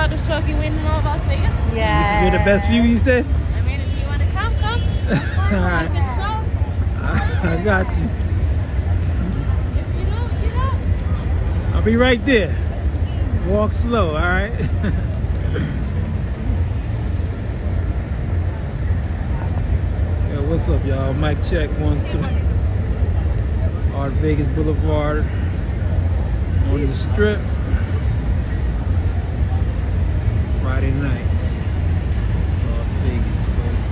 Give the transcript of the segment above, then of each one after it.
about the smoky wind in all of Las Vegas? Yeah. You're the best view, you said? I mean, if you want to come. All right. Good smoke. I got you. If you don't, you don't. I'll be right there. Walk slow, all right? Yeah, what's up, y'all? Mic check, 1, 2. Art Vegas Boulevard on the strip. Friday night. Las Vegas, folks.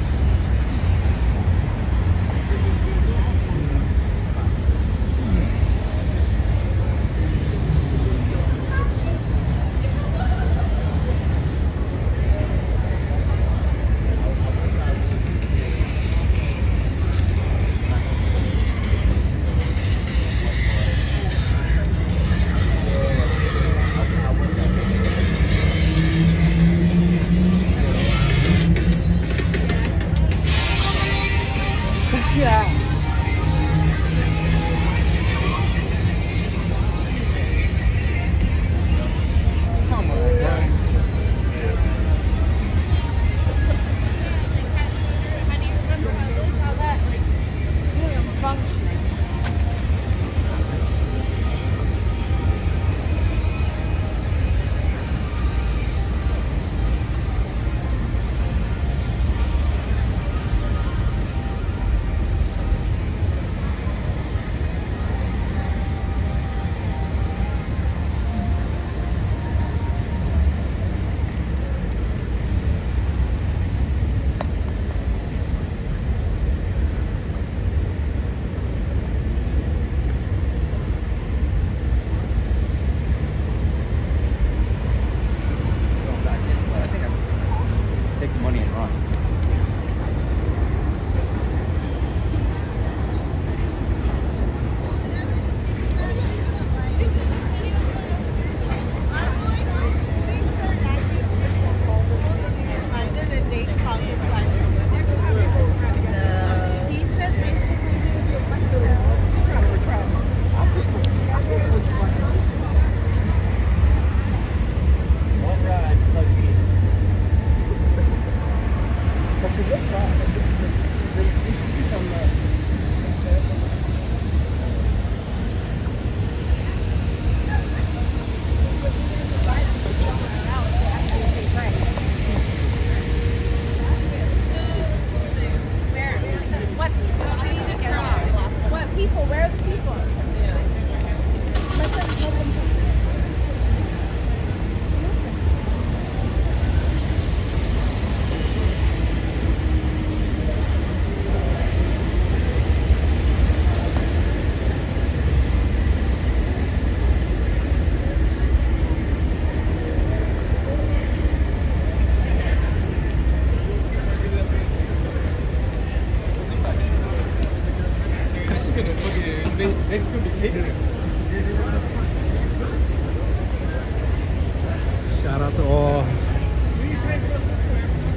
Shout out to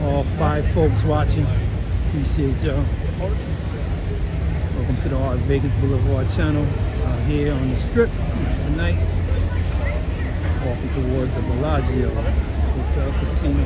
all 5 folks watching. Appreciate y'all. Welcome to the Art Vegas Boulevard channel. Here on the strip tonight. Walking towards the Bellagio Hotel Casino.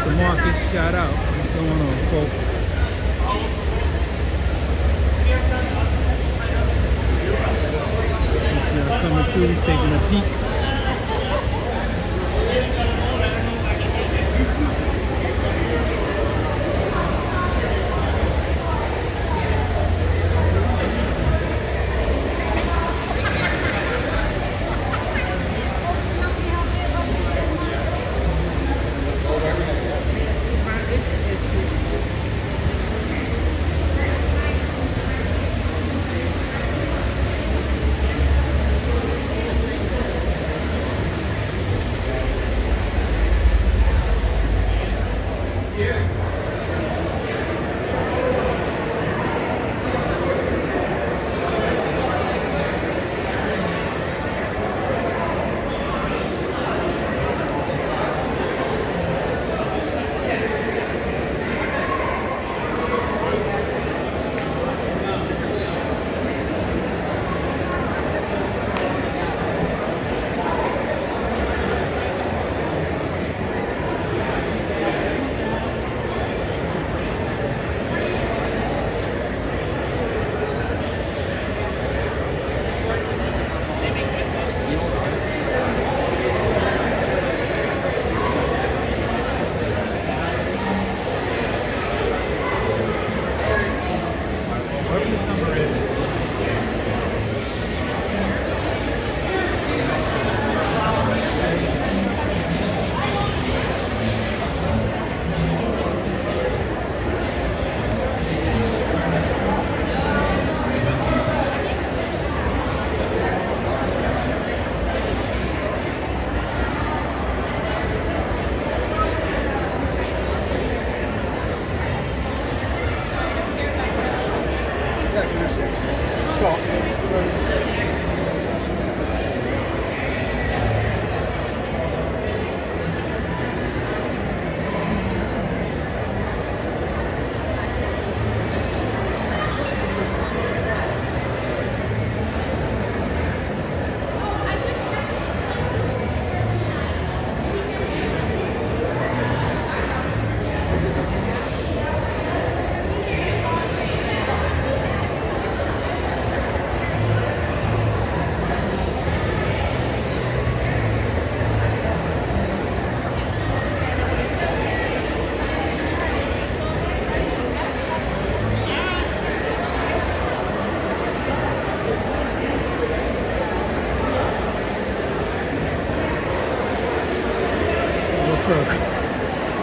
the market shot out. What's going on, folks? Y'all coming through, taking a peek.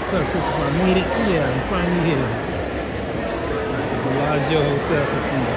What's up, Christopher? I made it. Yeah, I'm finally here. The Bellagio Hotel Casino.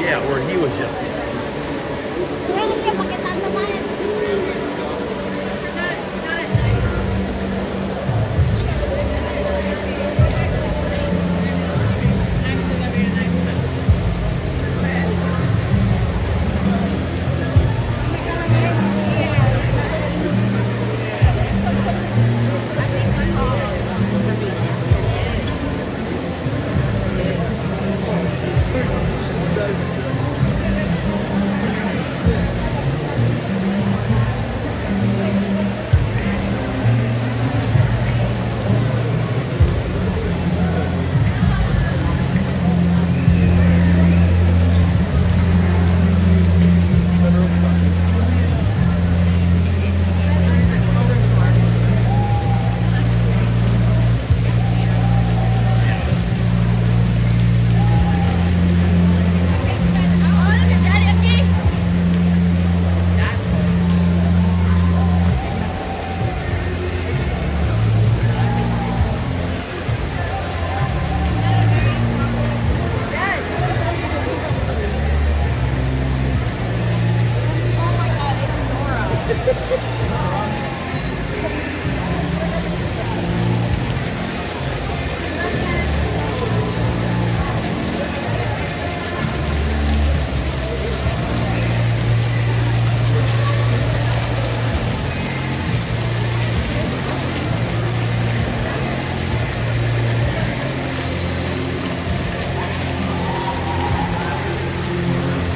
Yeah, where he was young.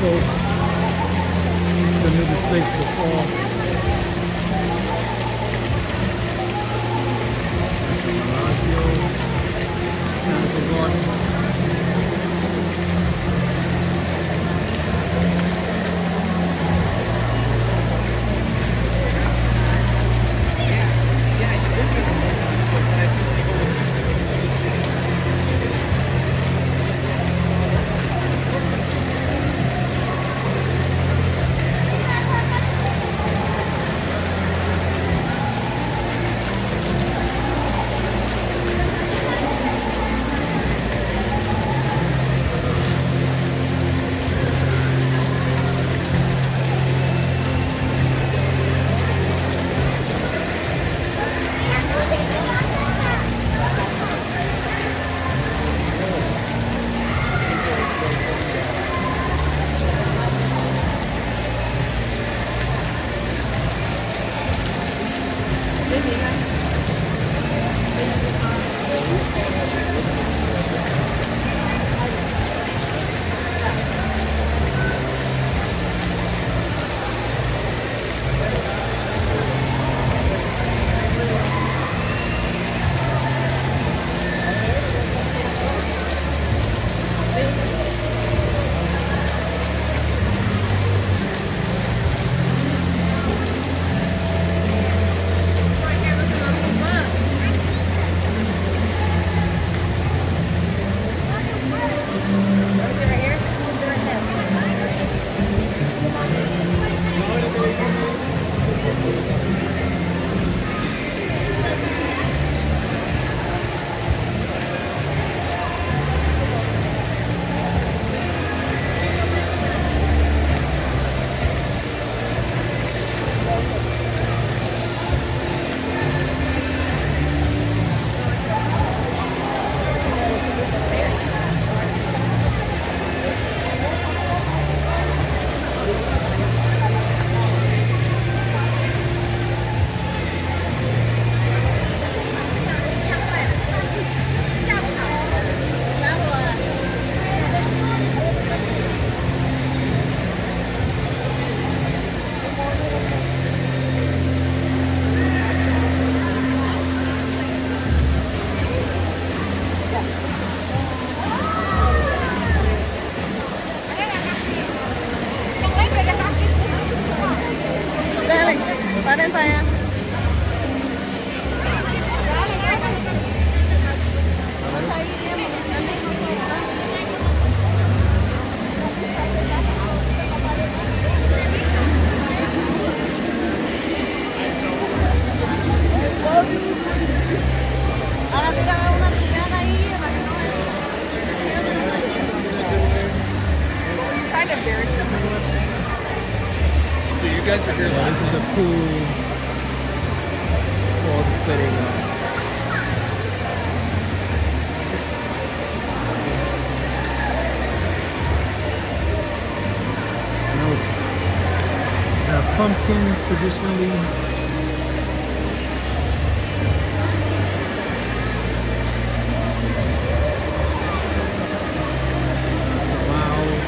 So, the newest place for fall. Bellagio, Botanical Garden. Panen pa yan. they're very similar. So you guys are here Yeah, live? this is a cool fall display. Pumpkins traditionally. Wow.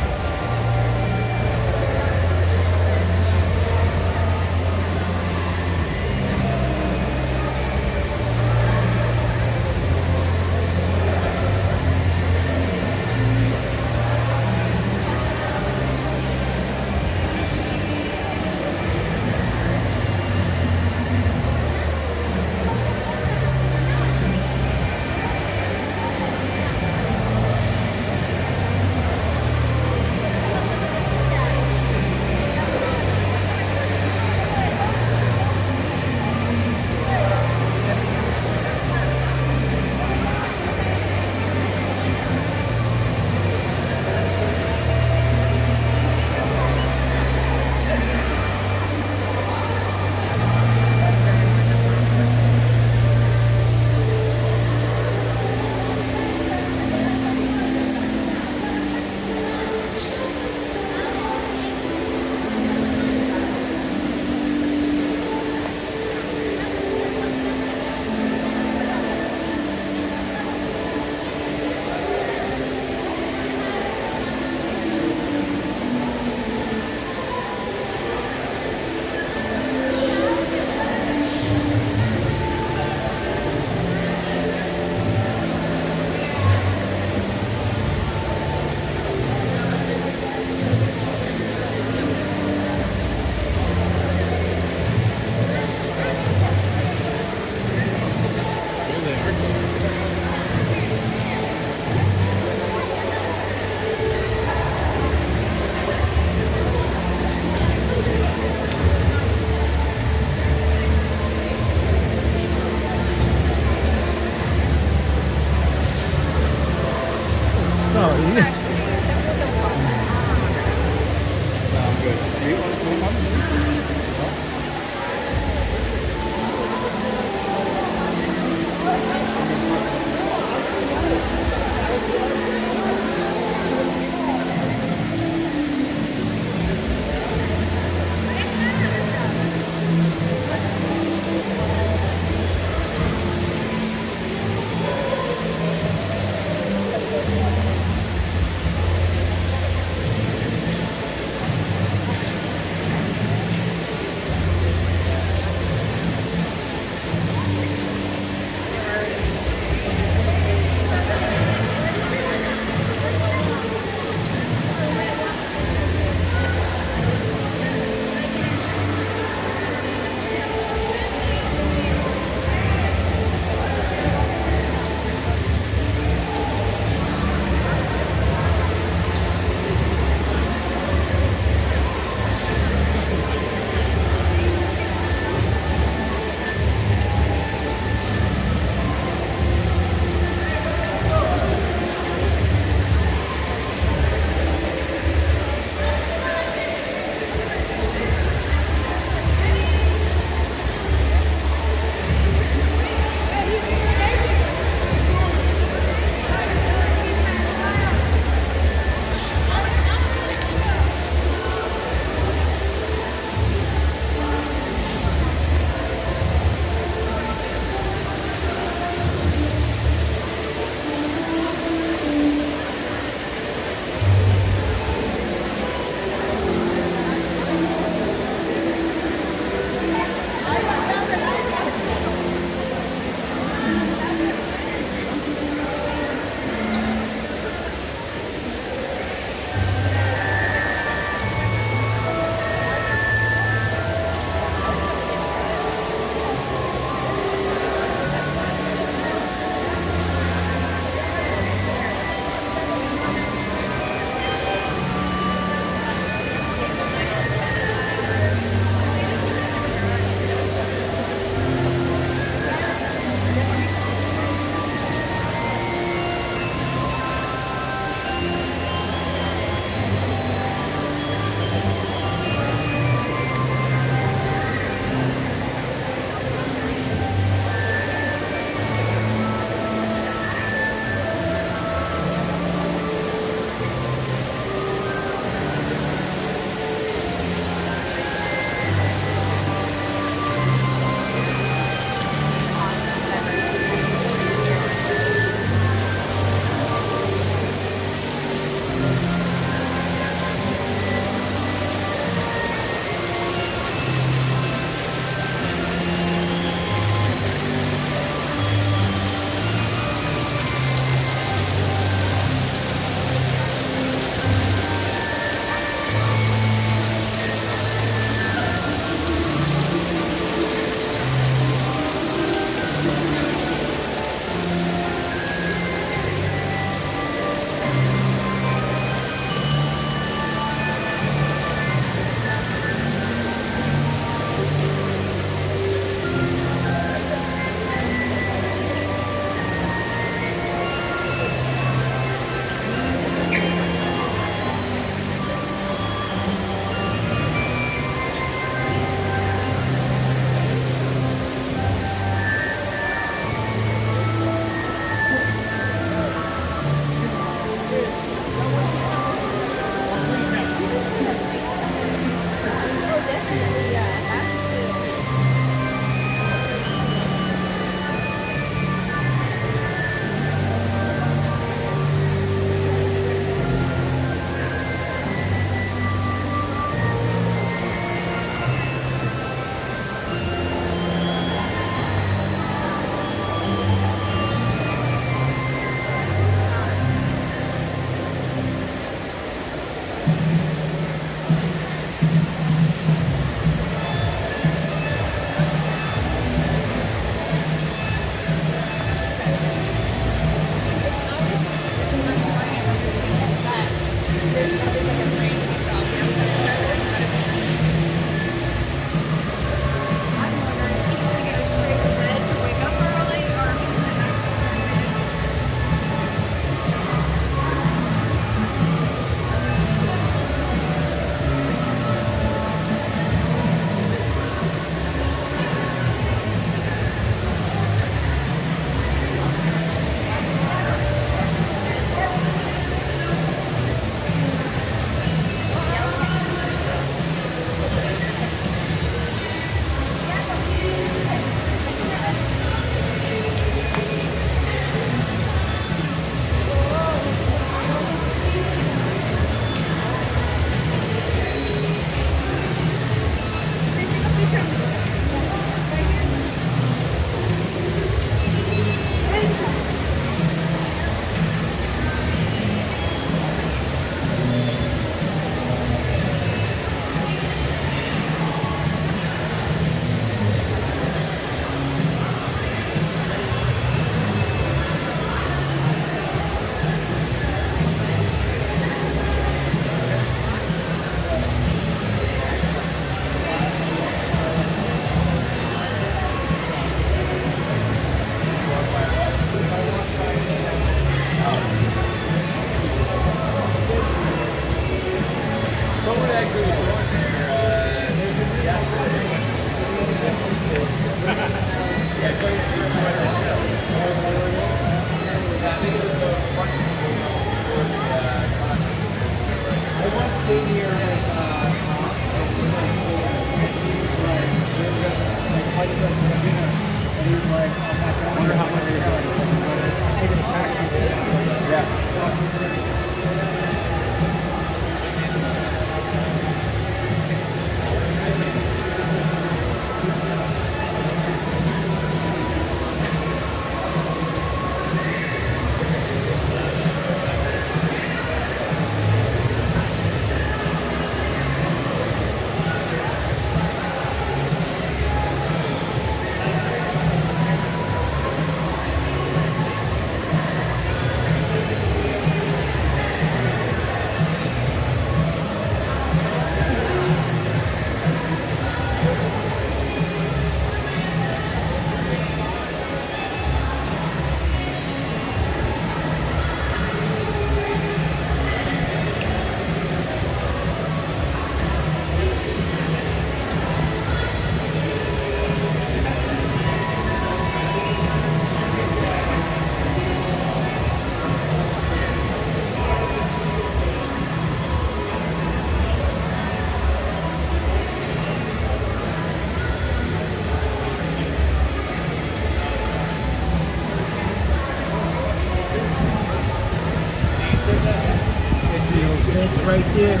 mint right there.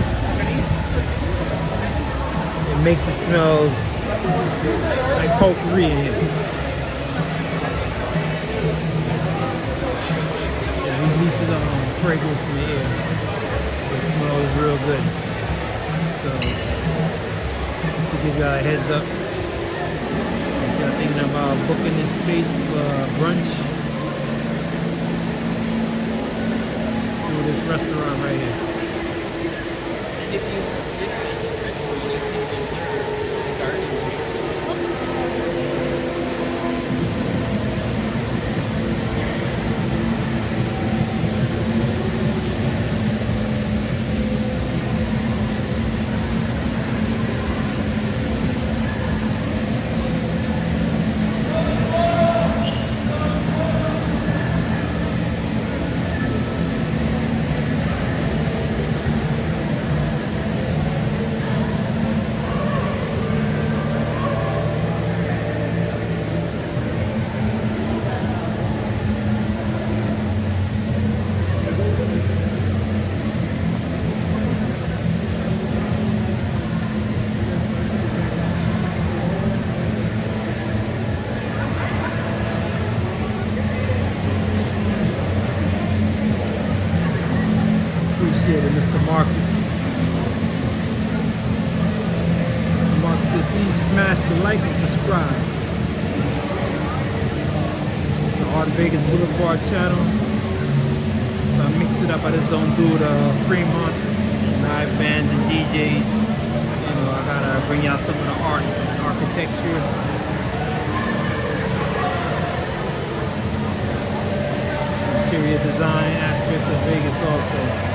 It makes it smell like potpourri in here. It releases fragrance in the air. It smells real good. So, just to give y'all a heads up, if y'all thinking about booking this space for brunch, do this restaurant right here. If you dinner at the restaurant, you can reserve the garden area. Appreciate it, Mr. Marcus. Mr. Marcus said, please smash the like and subscribe. The Art Vegas Boulevard channel. So I mix it up. I just don't do the Fremont live bands and DJs. You know, I gotta bring y'all some of the art and architecture. Interior design aspects of Vegas also.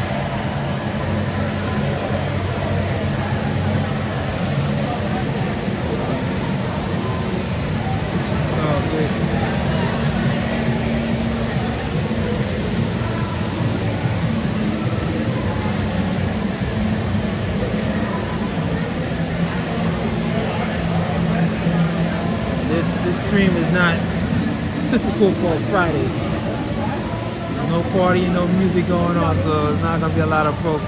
This stream is not typical for a Friday. No party, no music going on, so it's not gonna be a lot of folks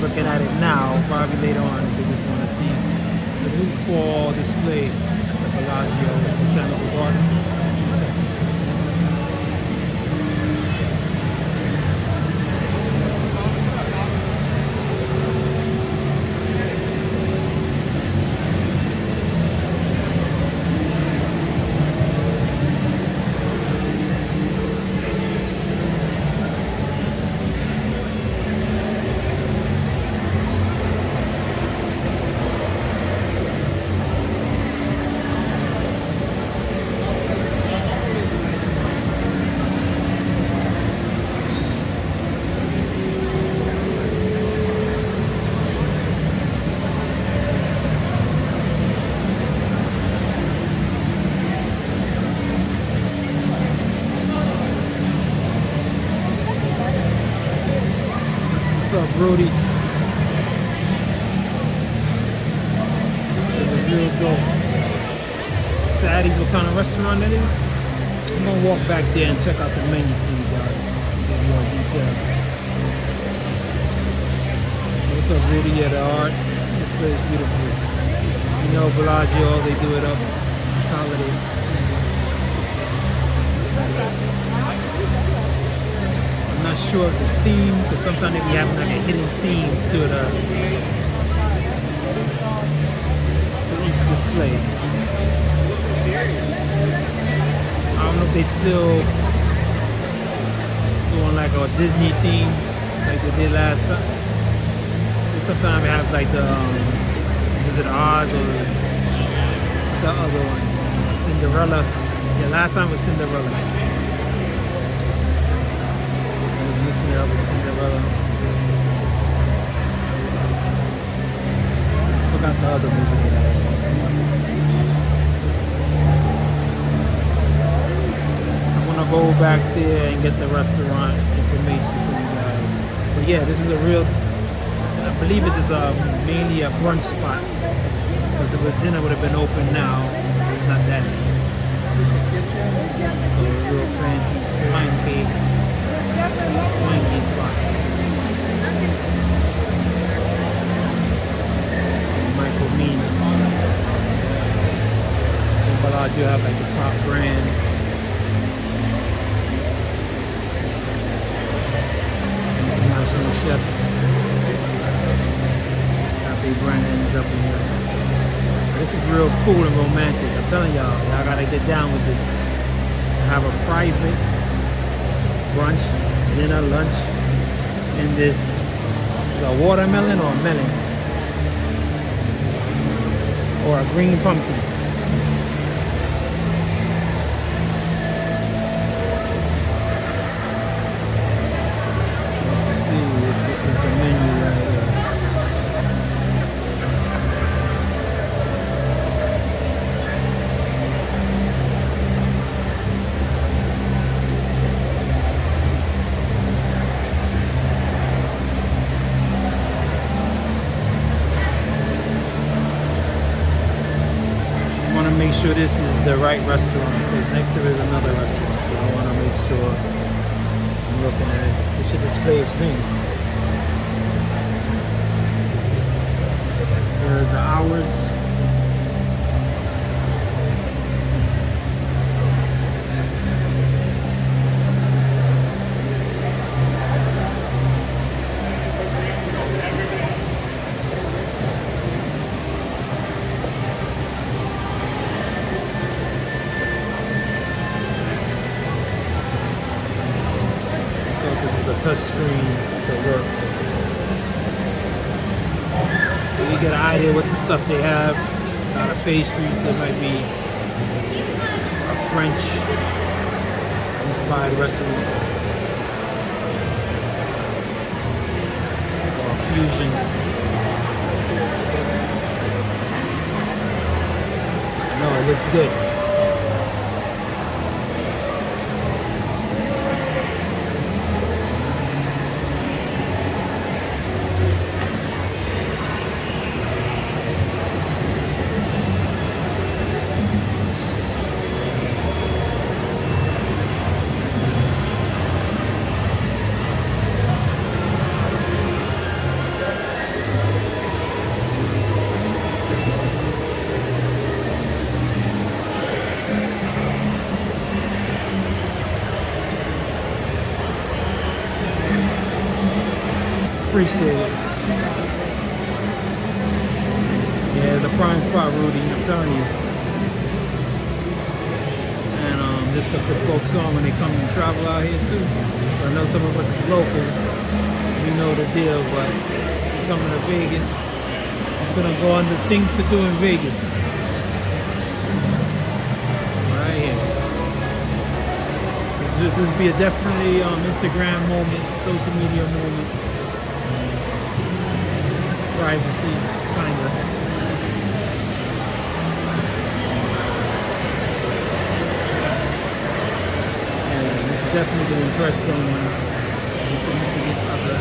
looking at it now. Probably later on if they just want to see the new fall display at the Bellagio Botanical Garden. What's up, Brody? This is real dope. Sadie's, what kind of restaurant that is? I'm gonna walk back there and check out the menu for you guys. Get more detail. What's up, Rudy? Yeah, the art. This place is beautiful. You know, Bellagio, they do it up. It's holiday. I'm not sure of the theme, because sometimes they be having like a hidden theme to each display. I don't know if they still doing like a Disney theme like they did last time. Sometimes they have like the is it Oz or the other one, Cinderella. Yeah, last time was Cinderella. Mixing it up with Cinderella. Forgot the other movie. I'm gonna go back there and get the restaurant information for you guys. But yeah, this is a real, I believe it is mainly a brunch spot. Because the dinner would have been open now. It's not that. So a real fancy swine cake. Swingy spots. cool and romantic. I'm telling y'all gotta get down with this. Have a private brunch, dinner, lunch in this. A watermelon or a melon or a green pumpkin. Let's see if this is the menu right here. Make sure this is the right restaurant because next to it is another restaurant, so I want to make sure I'm looking at it. It should display its name. There's the hours. Touch screen to work. So you get an idea what the stuff they have. A lot of pastries, so it might be a French inspired restaurant or a fusion. No, it looks good. Appreciate it. Yeah, the prime spot, Rudy, I'm telling you. And just to put folks on when they come and travel out here too. So I know some of us is local, we know the deal, but coming to Vegas, I'm gonna go on the things to do in Vegas. Right here. This will be a definitely Instagram moment, social media moment. Privacy, kinda. And this is definitely going to impress someone. Significant other.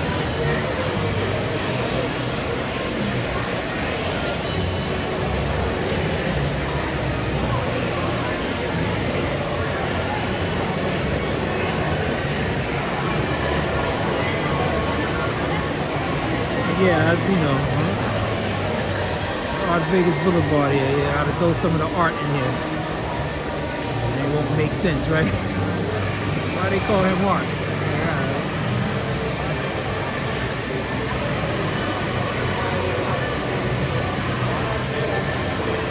Yeah, you know, Las Vegas Boulevard here. Yeah, I gotta throw some of the art in here. And it won't make sense, right? Why they call him art?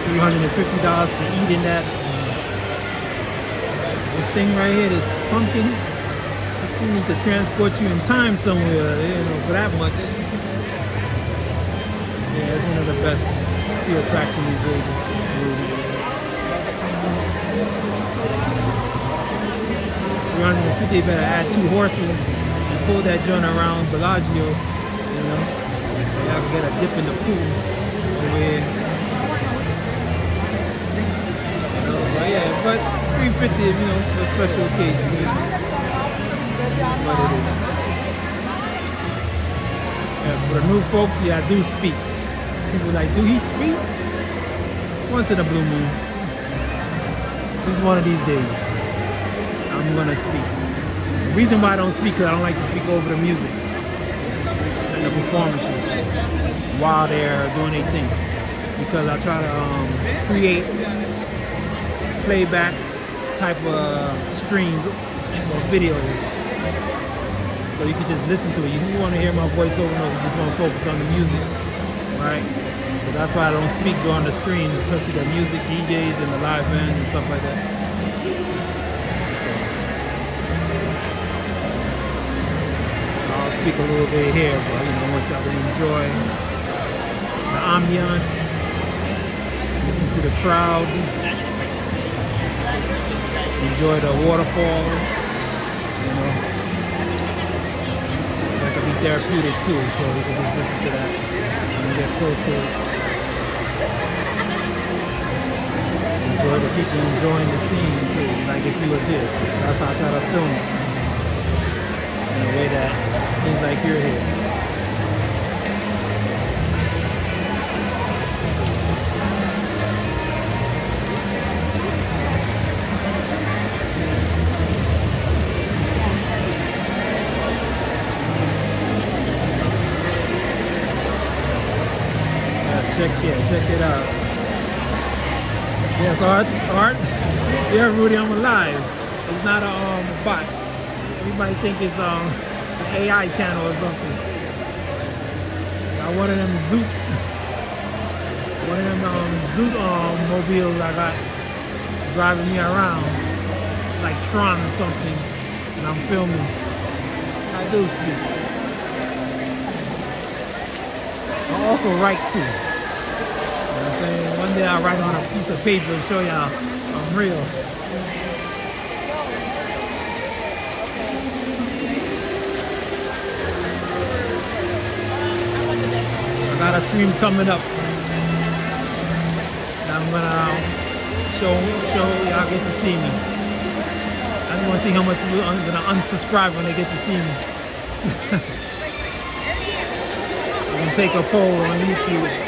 $350 to eat in that. This thing right here, this pumpkin. We need to transport you in time somewhere, you know, for that much. Yeah, it's one of the best field attractions in Vegas. $350, better add 2 horses and pull that joint around Bellagio, you know. You have to get a dip in the pool over here. You know, but yeah, but $350, you know, for a special occasion. You know. What it is. Yeah, for the new folks, yeah, I do speak. People like, do he speak? Once in a blue moon. Just one of these days, I'm gonna speak. The reason why I don't speak is I don't like to speak over the music and the performances while they're doing their thing. Because I try to create playback type of streams or videos. So you can just listen to it. You want to hear my voice over and over, you just want to focus on the music, right? So that's why I don't speak during the screen, especially the music DJs and the live bands and stuff like that. I'll speak a little bit here, but you know, I want y'all to enjoy the ambiance, listen to the crowd, enjoy the waterfall. You know, that could be therapeutic too, so we can just listen to that and get close to it. Enjoy the people enjoying the scene too, like if you were there. That's how I try to film it in a way that seems like you're here. Check it out. Yes, Art. Yeah, Rudy, I'm alive. It's not a bot. Everybody think it's an AI channel or something. Got one of them Zoot mobiles I got driving me around like Tron or something, and I'm filming. I do speak. I also write too. You know what I'm saying? One day I'll write on a piece of paper and show y'all I'm real. I got a stream coming up that I'm gonna show y'all get to see me. I just want to see how much people are gonna unsubscribe when they get to see me. I'm gonna take a poll on YouTube.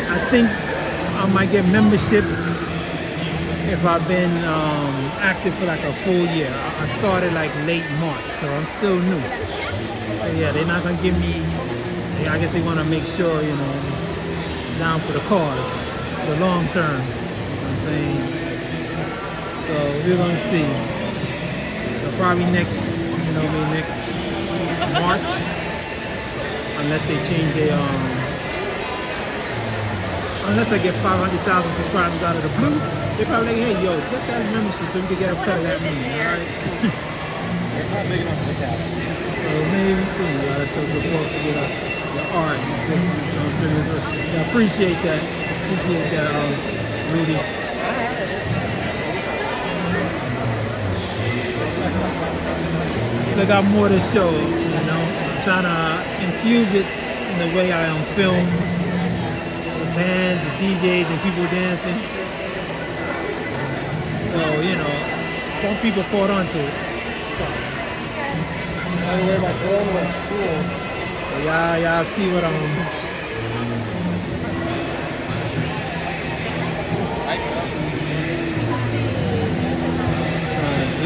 I think I might get membership if I've been active for like a full year. I started like late March, so I'm still new. So yeah, they're not gonna give me. I guess they want to make sure, you know, down for the cause, the long term. You know what I'm saying? So we're gonna see. So probably next, you know, maybe next March, unless they change their unless I get 500,000 subscribers out of the blue, they probably like, hey, yo, get that membership so we can get a cut of that money, all right? It's not big enough for the cap. So maybe soon, you gotta show support for your art. I appreciate that. Appreciate that, Rudy. Still got more to show, you know. I'm trying to infuse it in the way I film the bands, the DJs, and people dancing. So, you know, some people caught on to it. By the way, my girl was cool. Y'all see what I'm.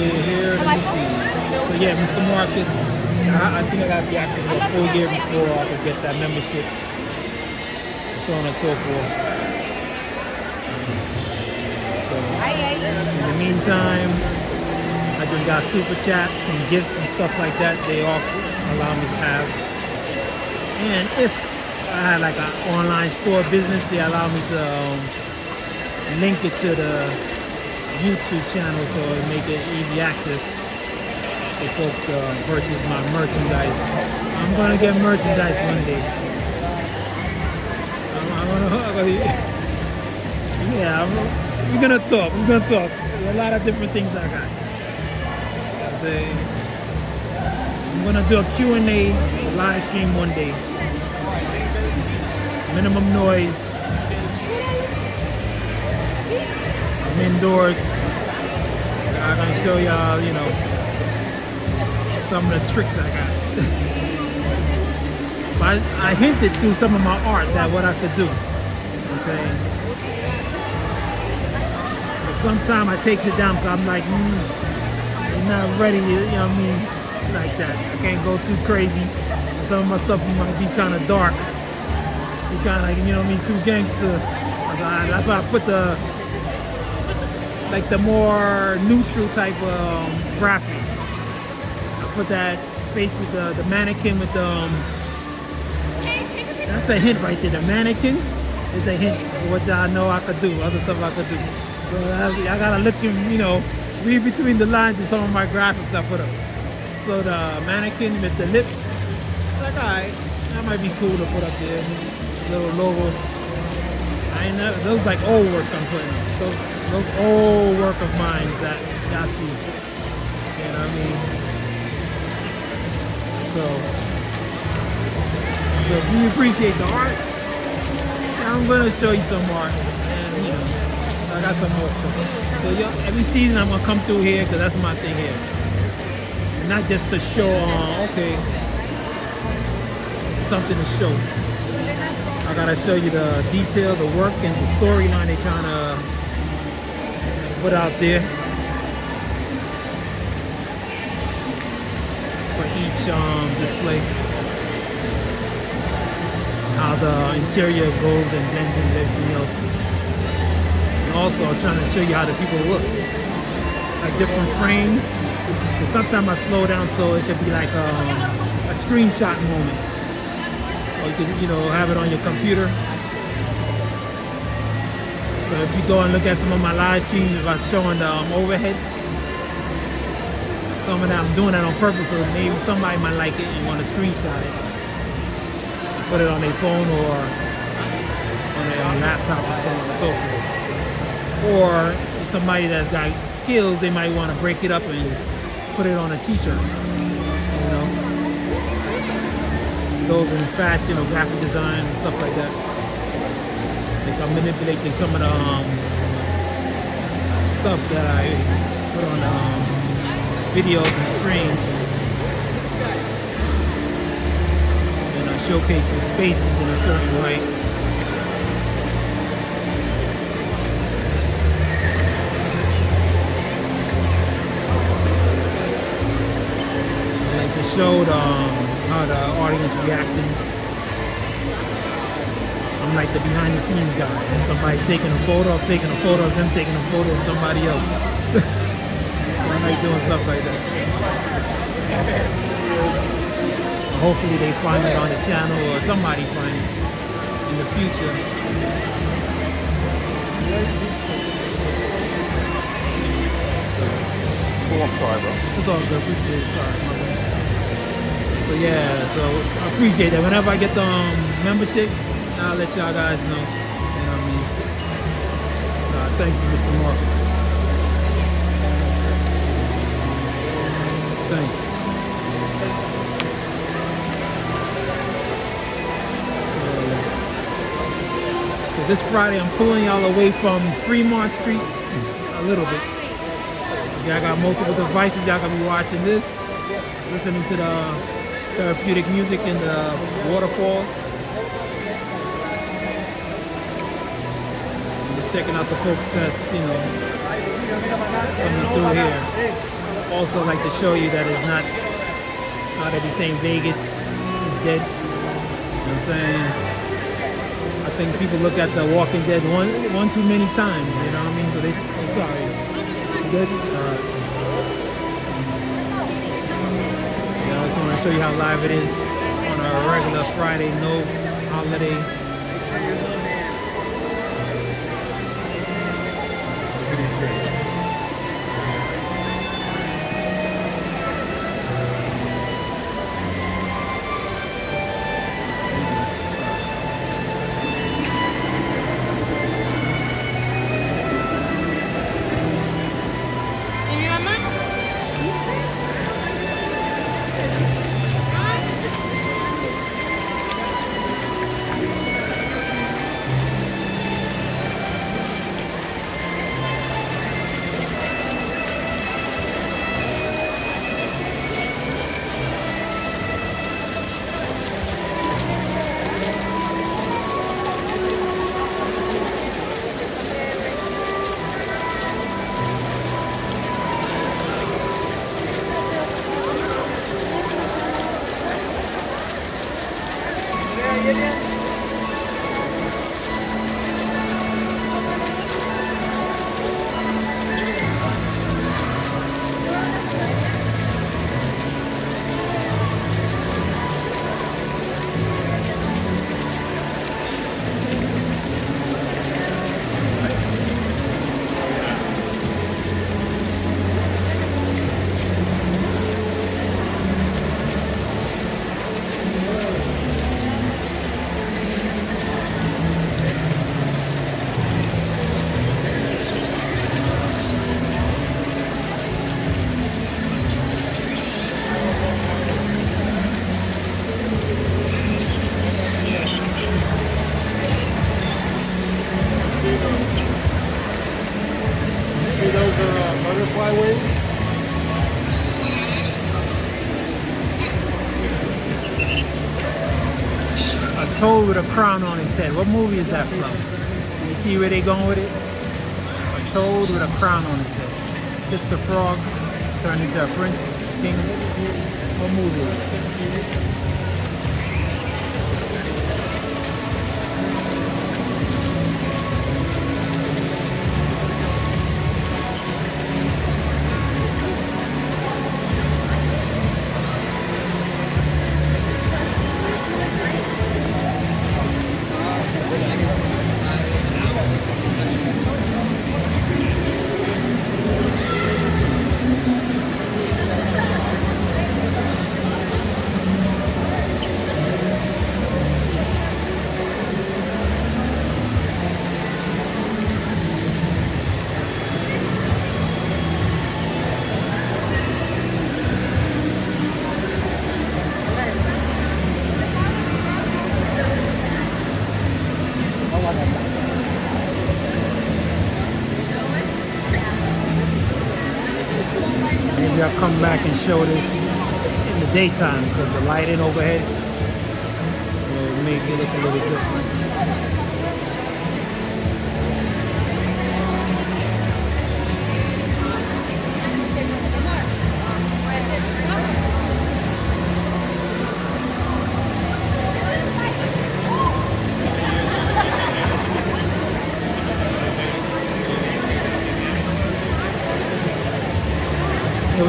Here, let me see. So yeah, Mr. Marcus, I think I got to be active for a full year before I could get that membership, so on and so forth. So, in the meantime, I just got super chats and gifts and stuff like that they allow me to have. And if I had like an online store business, they allow me to link it to the YouTube channel so it make it easy access for folks to purchase my merchandise. I'm gonna get merchandise one day. We're gonna talk. We're gonna talk. There's a lot of different things I got. I'm gonna do a Q&A live stream one day. Minimum noise. I'm indoors. I'm gonna show y'all, you know, some of the tricks I got. But I hinted through some of my art that what I could do. You know what I'm saying? But sometimes I take it down because I'm like, you're not ready, you know what I mean? Like that. I can't go too crazy. Some of my stuff might be kind of dark. Be kind of like, you know what I mean, too gangster. That's why I put the like the more neutral type of graphics. I put that face with the mannequin with the that's a hint right there. The mannequin is a hint for what y'all know I could do, other stuff I could do. So I gotta look in, you know, read between the lines in some of my graphics I put up. So the mannequin with the lips, like, alright, that might be cool to put up there. Little logo. I ain't never, those like old work I'm putting up. Those old work of mine that y'all see. You know what I mean? So if you appreciate the art, I'm gonna show you some art. And you know, I got some more stuff. So every season I'm gonna come through here because that's my thing here. And not just to show okay, something to show. I gotta show you the detail, the work, and the storyline they're trying to put out there for each display. How the interior goes and blends and everything else. And also I'm trying to show you how the people look. Like different frames. So sometimes I slow down so it could be like a screenshot moment. Or you can, you know, have it on your computer. So if you go and look at some of my live streams, if I'm showing the overhead, some of that I'm doing that on purpose, so maybe somebody might like it and want to screenshot it, put it on their phone or on their laptop or so on and so forth. Or somebody that's got skills, they might want to break it up and put it on a t-shirt. You know, those in fashion or graphic design and stuff like that. Like I'm manipulating some of the stuff that I put on videos and streams, and I showcase the spaces in a certain way. showed how the audience reacted. I'm like the behind the scenes guy. Somebody taking a photo, I'm taking a photo of them taking a photo of somebody else. I like doing stuff like that. Hopefully they find it on the channel or somebody find it in the future. Oh, I'm sorry, bro. It's all good. Appreciate it. Sorry, my bad. So yeah, so I appreciate that. Whenever I get the membership, I'll let y'all guys know. You know what I mean? Thank you, Mr. Marcus. Thanks. So this Friday, I'm pulling y'all away from Fremont Street a little bit. Y'all got multiple devices. Y'all gonna be watching this, listening to the therapeutic music in the waterfalls. Checking out the folks that's, you know, coming through here. Also like to show you that it's not how they be saying Vegas is dead. You know what I'm saying? I think people look at The Walking Dead one too many times, you know what I mean? So they, I'm sorry. Dead? Yeah, I just want to show you how live it is on a regular Friday, no holiday. Pretty straight. butterfly wings. A toad with a crown on his head. What movie is that from? You see where they going with it? A toad with a crown on his head. Just the frog turned into a prince, king. What movie is it? Maybe I'll come back and show this in the daytime because the lighting overhead will make it look a little different.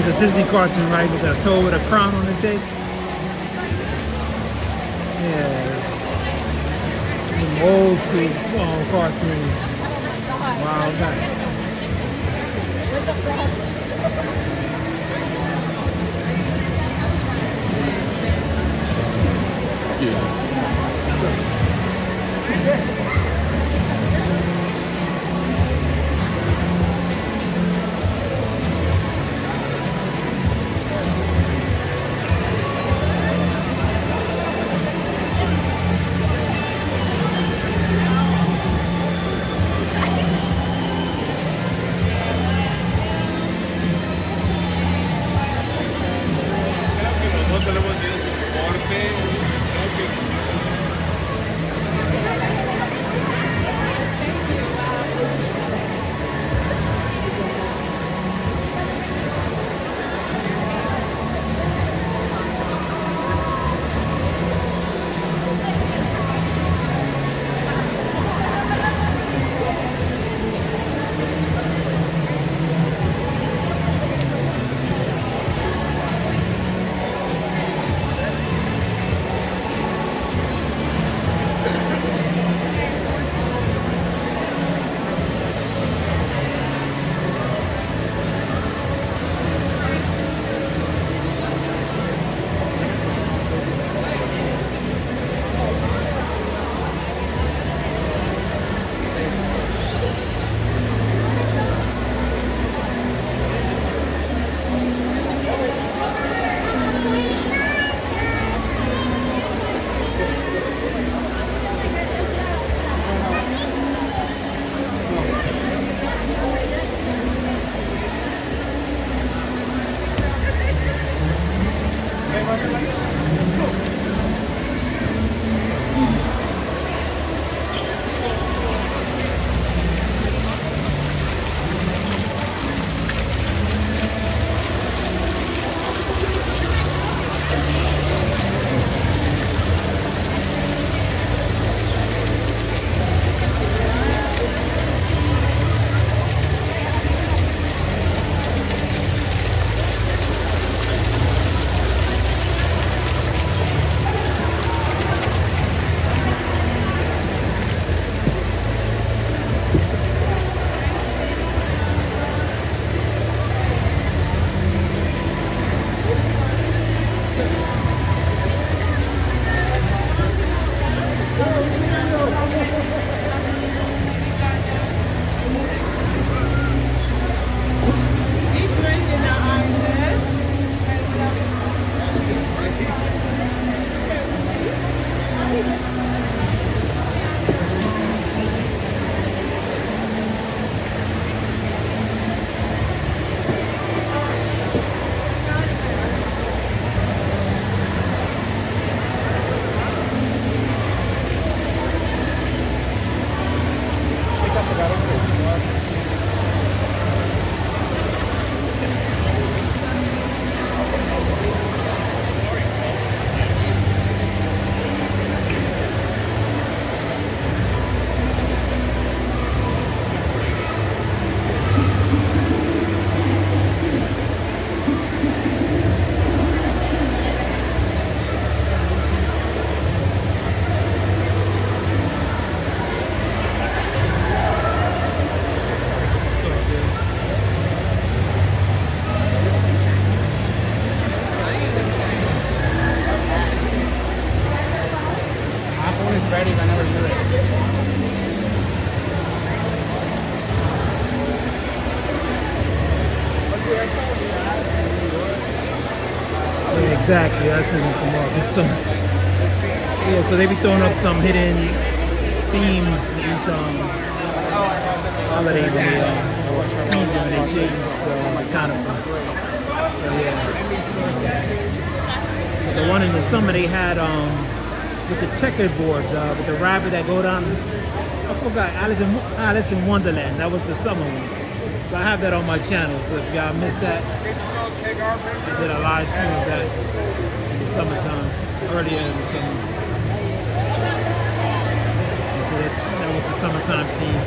was a Disney cartoon, right? With a toad with a crown on his head. Yeah. Some old school cartoons. Wow, that. Yeah, exactly. I seen them come up. It's some, yeah, so they be throwing up some hidden themes for each holiday when they season when they change the kind of. So yeah. But the one in the summer they had with the checkerboard with the rabbit that go down. I forgot Alice in Wonderland. That was the summer one. So I have that on my channel. So if y'all missed that, I did a live stream of that in the summertime, earlier in the summer. So that was the summertime theme.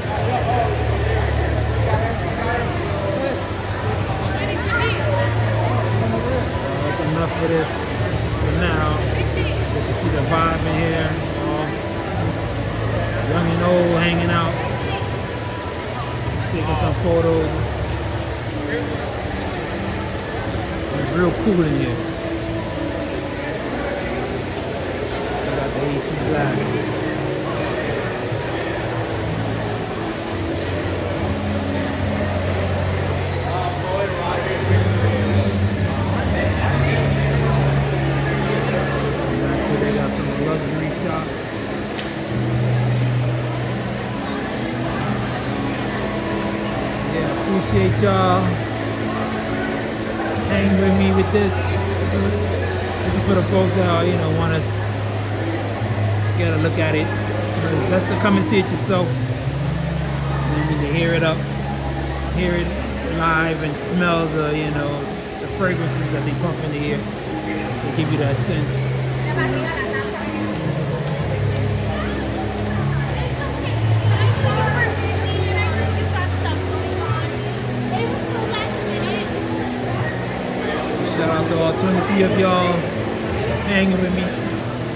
snow, hanging out, taking some photos. It's real cool in here. I got the AC blast. They got some luxury shops. Yeah, appreciate y'all hanging with me with this. This is for the folks that want to get a look at it. It's best to come and see it yourself. You need to hear it live and smell the fragrances that they pump in the air to give you that sense. Shout out to all 23 of y'all hanging with me.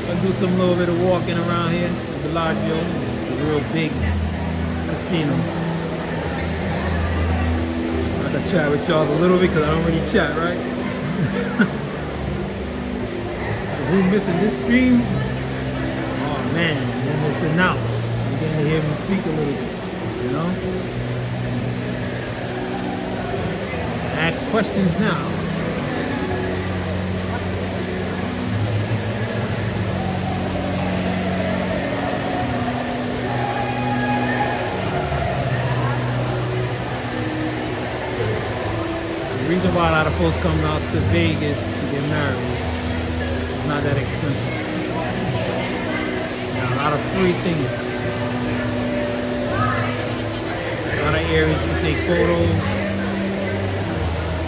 I'll do some little bit of walking around here at Bellagio, a real big casino. I can chat with y'all a little bit because I don't really chat, right? Who missing this stream? Oh man, they're missing out. You're getting to hear me speak a little bit, Ask questions now. The reason why a lot of folks come out to Vegas to get married. Not that expensive. A lot of free things. A lot of areas you take photos,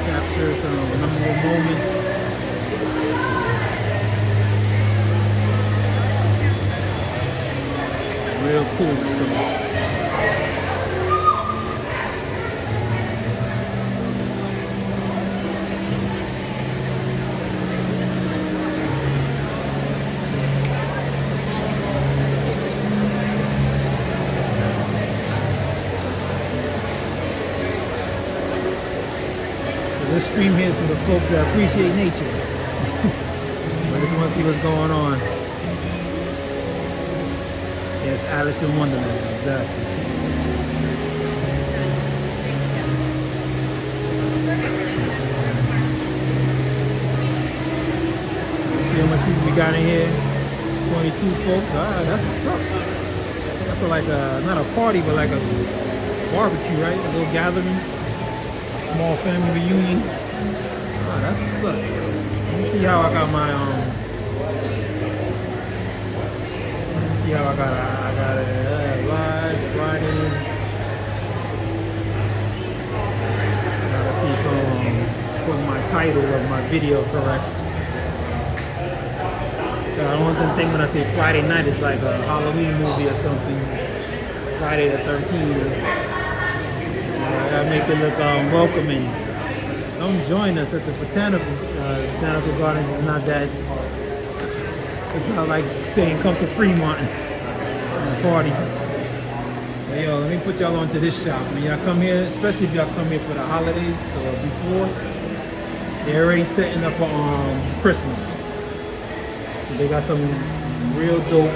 capture some memorable moments. Real cool. This stream here is for the folks that appreciate nature. I just want to see what's going on. Yes, Alice in Wonderland, exactly. See how much people we got in here? 22 folks. Ah, that's what's up. That's for like not a party, but like a barbecue, right? A little gathering. Small family reunion. Oh, that's what's up. Let me see how I got my let me see how I got it live Friday. Gotta see if I put my title of my video correct. I don't want them to think when I say Friday night it's like a Halloween movie or something. Friday the 13th. I make it look welcoming. Come join us at the Botanical. Botanical Gardens is not that. It's not like saying come to Fremont and party. But yo, let me put y'all onto this shop. When y'all come here, especially if y'all come here for the holidays or before, they're already setting up for Christmas. So they got some real dope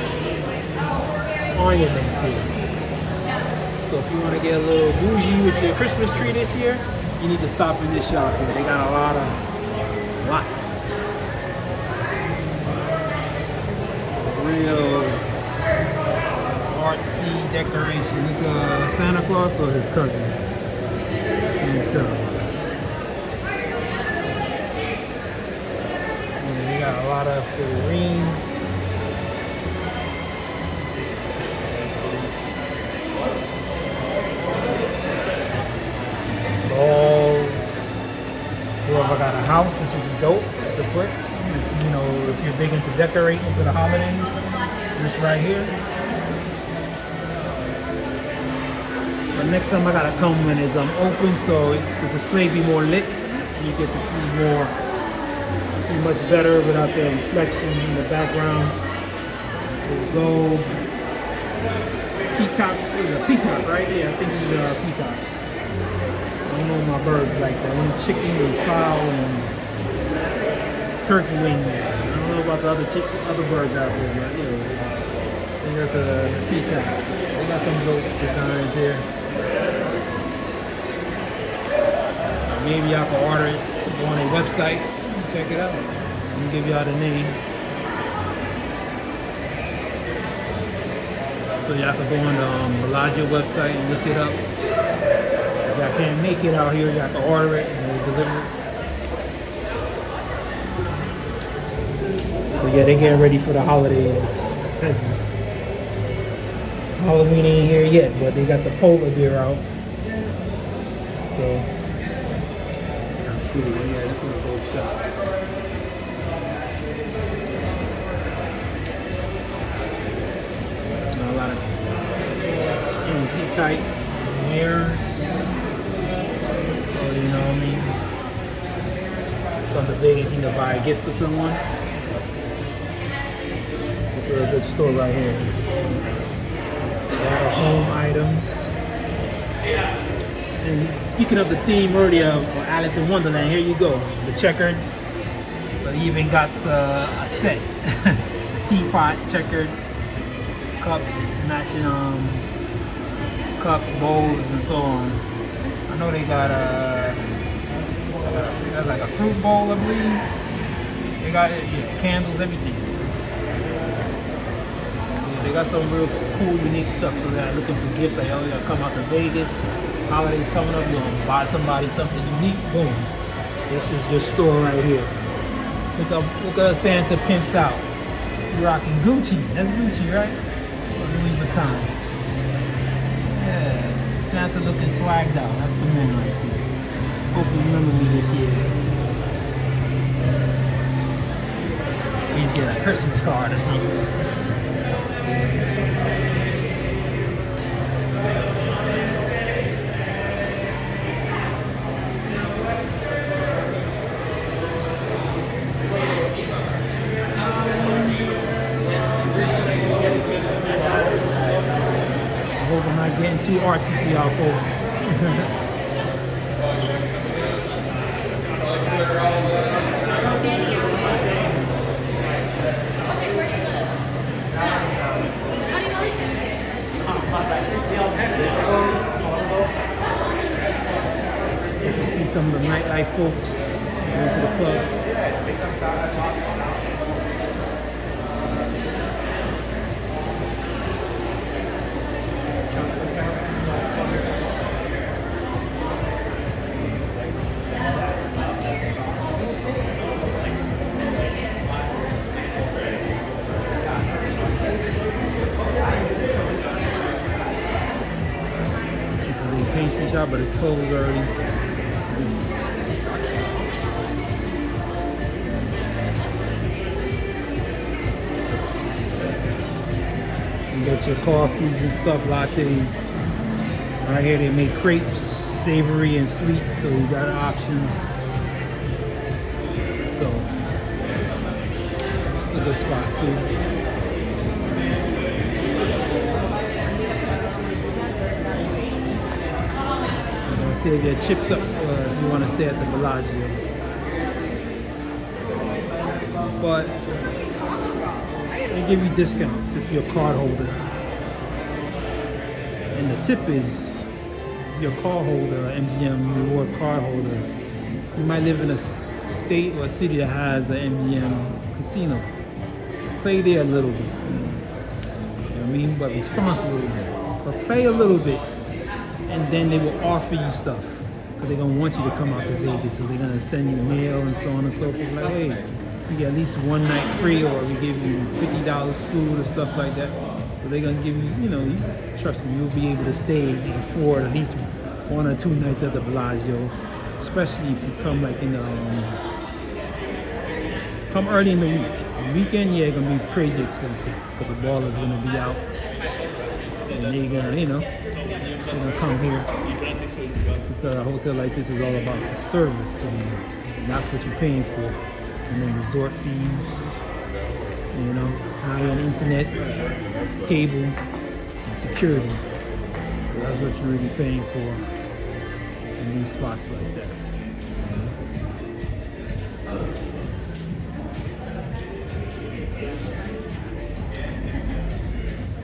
ornaments here. So if you want to get a little bougie with your Christmas tree this year, you need to stop in this shop here. They got a lot of lots. Real artsy decoration. Look at Santa Claus or his cousin. Can't tell. And they got a lot of figurines. Balls. Whoever got a house, this would be dope to put. If you're big into decorating for the holidays, this right here. But next time I gotta come when it's open, so the display be more lit. You get to see much better without the reflection in the background. The gold. peacock. What is it? Peacock, right? Yeah, I think these are peacocks. I don't know my birds like that. Only chicken and fowl and turkey wings. I don't know about the other birds out there, but yeah. I think that's a peacock. They got some dope designs here. Maybe y'all can order it, go on their website, check it out. Let me give y'all the name. So y'all can go on the Bellagio website and look it up. If y'all can't make it out here, y'all can order it and they'll deliver it. So yeah, they're getting ready for the holidays. Halloween ain't here yet, but they got the polar bear out. So that's cool. Yeah, this is a dope shop. A lot of antique type mirrors. So you know what I mean? Come to Vegas, you need to buy a gift for someone. This is a good store right here. A lot of home items. And speaking of the theme earlier of Alice in Wonderland, here you go. The checkered. So you even got a set. The teapot, checkered. Cups, matching cups, bowls, and so on. I know they got like a fruit bowl, I believe. They got candles, everything. Yeah, they got some real cool, unique stuff. So they're looking for gifts. Like, oh, you gotta come out to Vegas. Holidays coming up. You gonna buy somebody something unique. Boom. This is your store right here. Look at Santa pimped out. You're rocking Gucci. That's Gucci, right? Louis Vuitton. Yeah, Santa looking swagged out. That's the man right there. Hope you remember me this year. Please get a Christmas card or something. I'm not getting too artsy for y'all folks. Get to see some of the nightlife folks going to the clubs. Pastry shop, but it's closed already. You got your coffees and stuff, lattes. Right here they make crepes, savory and sweet, so you got options. So it's a good spot too. Save your chips up if you want to stay at the Bellagio. But they give you discounts if you're a card holder. And the tip is, if you're a card holder, MGM reward card holder, you might live in a state or a city that has an MGM casino. Play there a little bit. You know what I mean? But responsibly. But play a little bit. And then they will offer you stuff because they're gonna want you to come out to Vegas, so they're gonna send you mail and so on and so forth. Like, hey, you get at least one night free, or we give you $50 food or stuff like that. So they're gonna give you, you know, trust me, you'll be able to stay and afford at least 1 or 2 nights at the Bellagio, especially if you come like in come early in the week. The weekend, yeah, it's gonna be crazy expensive because the ball is gonna be out, and they're gonna, you know. They're gonna come here. Because a hotel like this is all about the service, and that's what you're paying for. And then resort fees, you know, high-end internet, cable, and security. So that's what you're really paying for in these spots like that.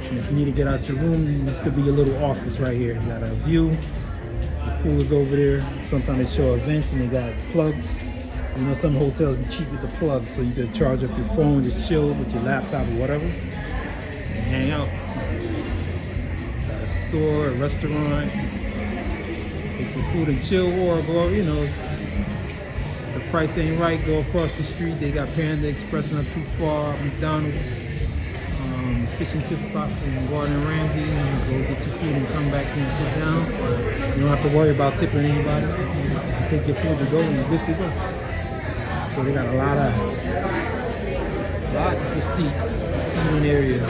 And if you need to get out your room, this could be your little office right here. You got a view, the pool is over there. Sometimes they show events and they got plugs. You know, some hotels be cheap with the plugs, so you can charge up your phone, just chill with your laptop or whatever, and hang out. Got a store, a restaurant, get your food and chill, or go, you know, if the price ain't right, go across the street. They got Panda Express not too far, McDonald's, fish and chip spot from Gordon Ramsay. Go get your food and come back and sit down. You don't have to worry about tipping anybody. You just take your food and go, and you're good to go. So they got lots of seating area.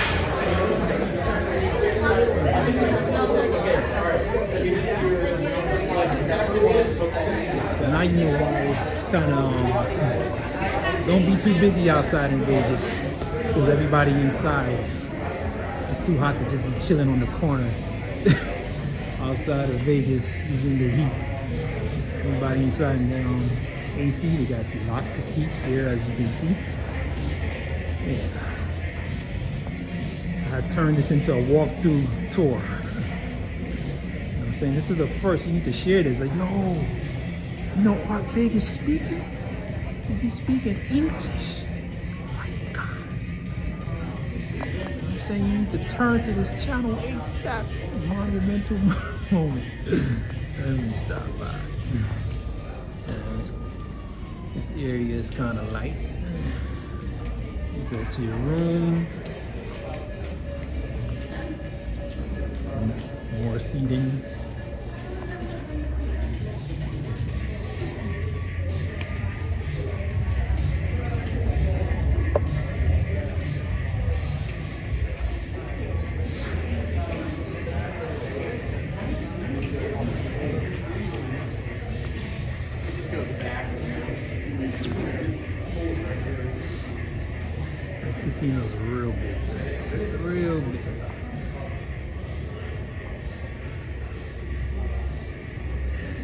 So now you know why it's kind of don't be too busy outside in Vegas, because everybody inside. It's too hot to just be chilling on the corner. Outside of Vegas is in the heat. Everybody inside in their AC. They got lots of seats here, as you can see. Yeah. I turned this into a walkthrough tour. You know what I'm saying? This is the first. You need to share this. Like, yo, you know Art Vegas speaking? He's speaking English. Oh my God. I'm saying you need to turn to this channel ASAP. Monumental moment. Let me stop by. This area is kind of light. You go to your room. More seating. This casino is real big. Real big.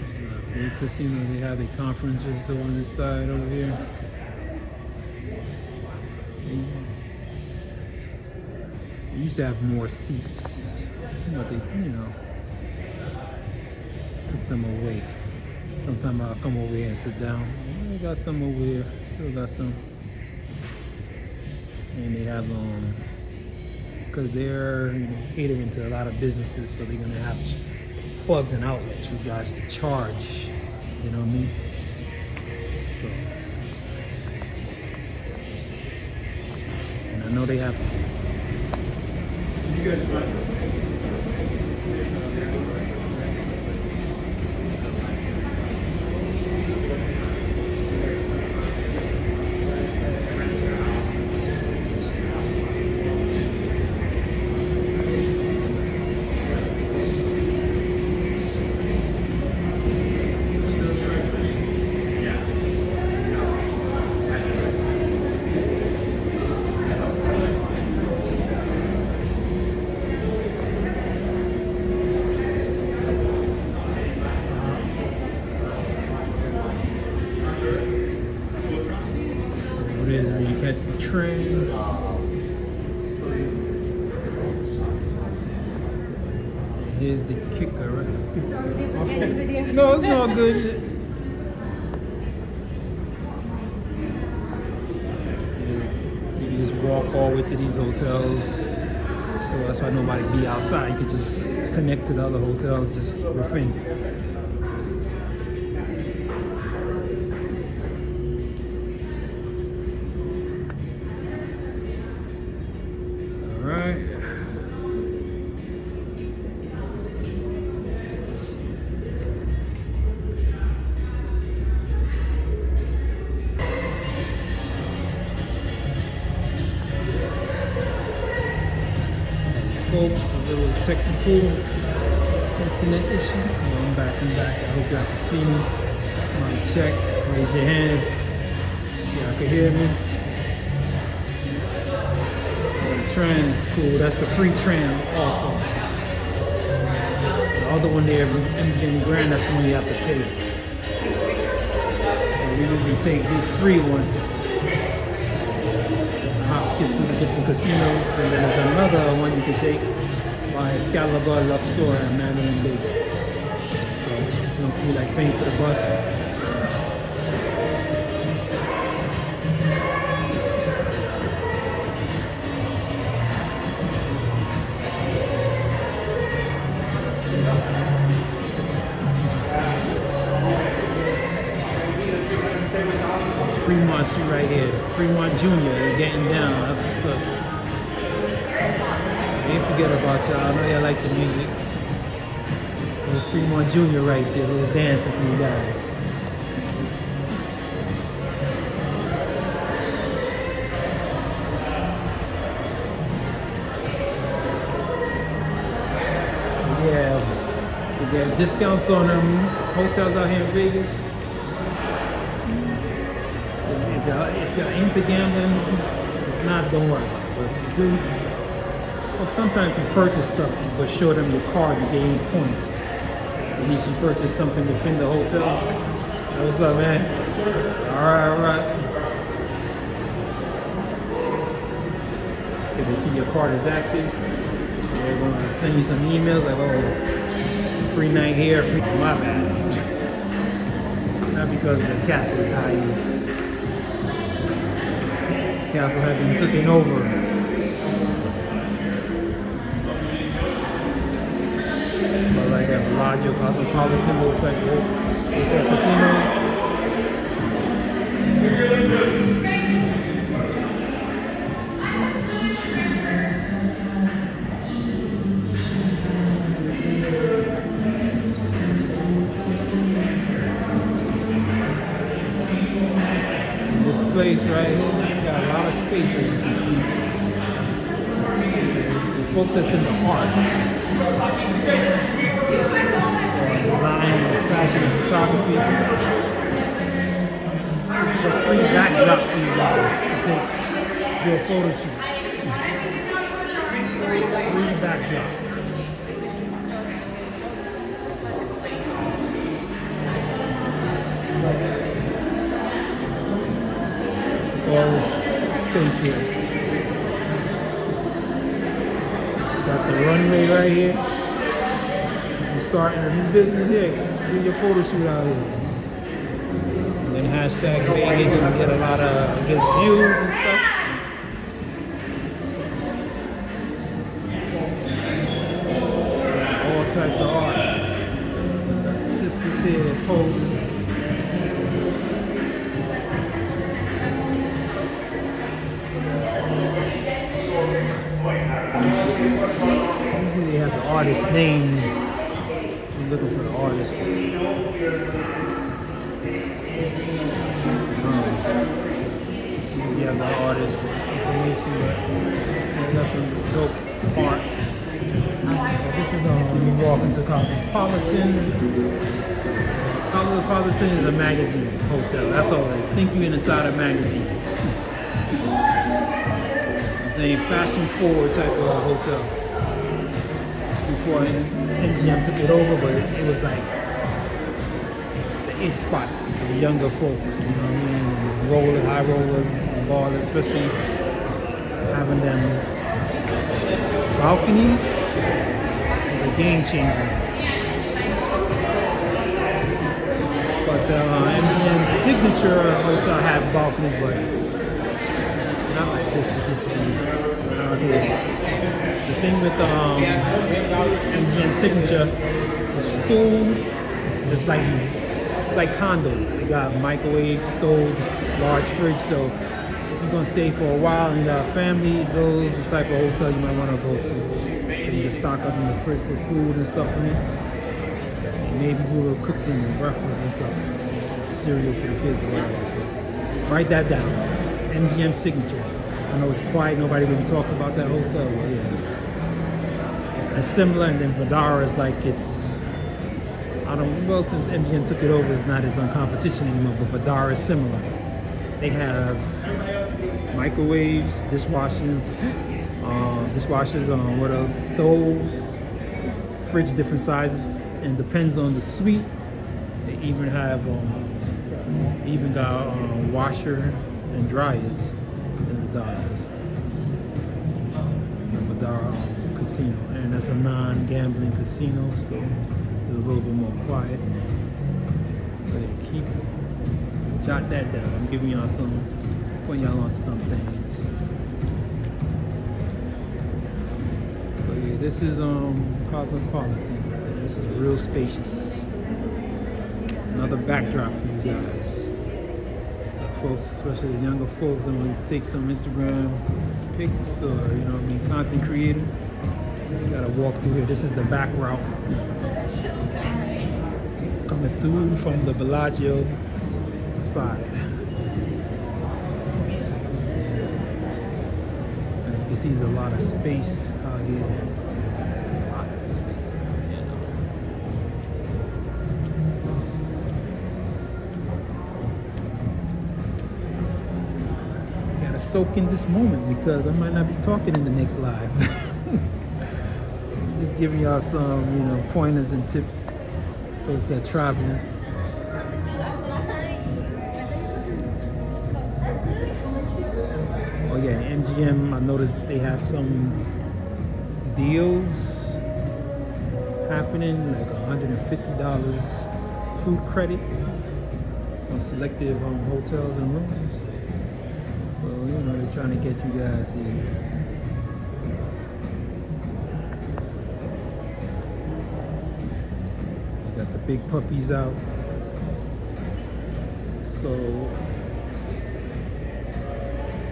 This is a big casino. They have their conferences on this side over here. They used to have more seats, but they, you know, took them away. Sometimes I'll come over here and sit down. They got some over here. Still got some. And they have because they're, you know, catering to a lot of businesses, so they're gonna have plugs and outlets for you guys to charge. You know what I mean? So, and I know they have. You guys it is when you catch the train. Here's the kicker, right? No, it's not good. You can just walk all the way to these hotels. So that's why nobody be outside. You could just connect to the other hotels just for free. Folks, a little technical internet issue. I'm back. I hope y'all can see me. Mic check. Raise your hand if y'all can hear me. The tram is cool. That's the free tram also. other one there, MGM Grand, that's the one you have to pay. So we usually take this free one. Hop skip through the different casinos, and then there's another one you can take by Excalibur, Luxor, and Mandalay Bay. So if you don't feel like paying for the bus, Fremont shoe right here. Fremont Junior, you're getting down. That's what's up. Ain't forget about y'all. I know y'all like the music. Little Fremont Junior right there. A little dancing for you guys. So yeah, we get discounts on them hotels out here in Vegas. If you're into gambling, if not, don't worry. But if you do, well, sometimes you purchase stuff, but show them your card, you gain points. At least you purchase something within the hotel. Hey, what's up, man? All right. Good to see your card is active. They're going to send you some emails like, oh, free night here, free. My bad. Not because the castle is high. Castle had been taken over. But like that Bellagio, Cosmopolitan, those like hotel casinos. This place right here. A lot of space as you can see. The folks that's in the arts, design, fashion, and photography. This is a free backdrop for you guys to do a photo shoot. Free backdrop. All this space here. Got the runway right here. You're starting a new business here. Do your photo shoot out here. And then hashtag Vegas and get a lot of good views and stuff. All types of art. Assistants here that pose. Usually they have the artist name. I'm looking for the artist. Usually have the artist information. That's some dope art. This is you walk into Cosmopolitan. Cosmopolitan is a magazine hotel. That's all it is. Think you inside a magazine. It's a fashion forward type of hotel. Before MGM took it over, but it was like the it spot for the younger folks. You know what I mean? Rollers, high rollers, ballers, especially having them balconies. A game changer. But the MGM Signature Hotel had balconies, but not like this with this view out here. The thing with the MGM Signature is cool. It's like condos. They got microwave, stoves, large fridge. So if you're gonna stay for a while and you got a family, those are the type of hotel you might want to go to. You can stock up in the fridge with food and stuff in it. Maybe do a little cooking and breakfast and stuff. Cereal for the kids or whatever. So write that down. MGM Signature. I know it's quiet, nobody really talks about that hotel, but yeah. It's similar, and then Vdara is like since MGM took it over, it's not as on competition anymore, but Vdara is similar. They have microwaves, dishwashers, what else? Stoves, fridge different sizes, and depends on the suite. They even have even got washer and dryers in the Dodgers. The Madara Casino, and that's a non-gambling casino, so it's a little bit more quiet. But keep jot that down. I'm giving y'all putting y'all on some things. So yeah, this is Cosmopolitan. This is real spacious. Another backdrop for you guys. That's folks, especially the younger folks, that want to take some Instagram pics, or content creators. You gotta walk through here. This is the back route. Coming through from the Bellagio side. And you see a lot of space out here. Lots of space out here. Gotta soak in this moment because I might not be talking in the next live. Just giving y'all some, pointers and tips. Folks that are traveling. Oh yeah, MGM, I noticed they have some deals happening, like $150 food credit on selective hotels and rooms. So, they're trying to get you guys here. Got the big puppies out. So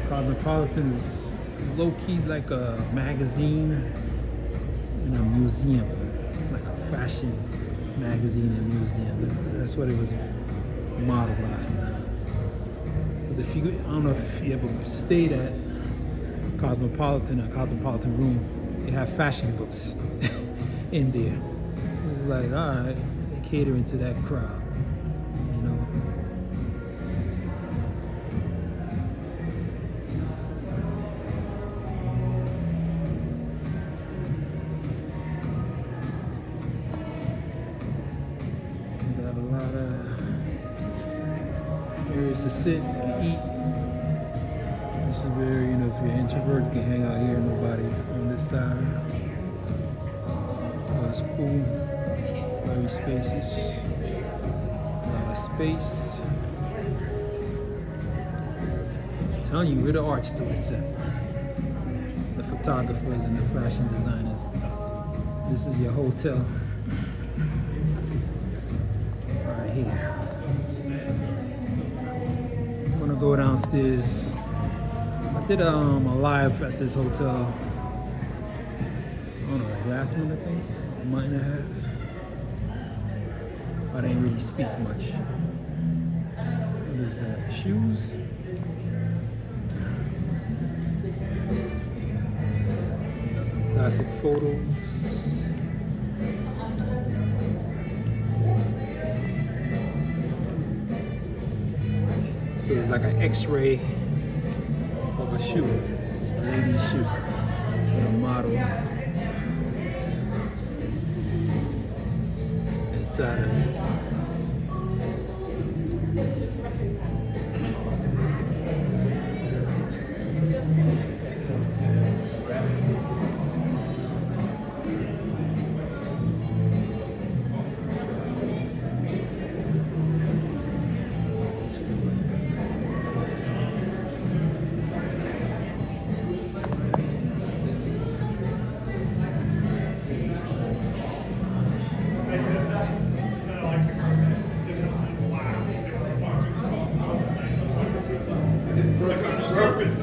Cosmopolitan is low-key like a magazine and a museum, like a fashion magazine and museum. That's what it was modeled after. Because I don't know if you ever stayed at Cosmopolitan or Cosmopolitan Room, they have fashion books in there. So it's like, all right, they're catering to that crowd, Got a lot of areas to sit, you can eat. This is where, if you're an introvert, you can hang out here, nobody on this side. So it's cool. Very spacious. A lot of space. I'm telling you, where the art students at. The photographers and the fashion designers. This is your hotel. Right here. I'm gonna go downstairs. I did a live at this hotel. I don't know, last month I think. A month and a half. I didn't really speak much. What is that? Shoes? Got some classic photos. So it's like an X-ray of a shoe, a lady's shoe, with a model inside of it.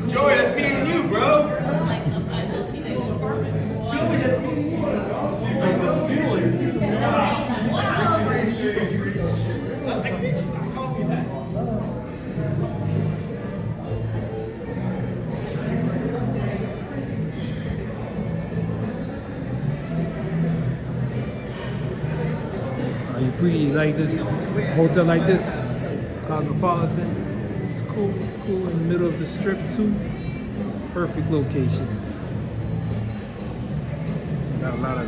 Joey, that's me and you, bro. Joey, that's me and you. Seems like the ceiling. I was like, bitch, stop calling me that. You like this hotel like this? Cosmopolitan. It's cool in the middle of the strip too. Perfect location. Got a lot of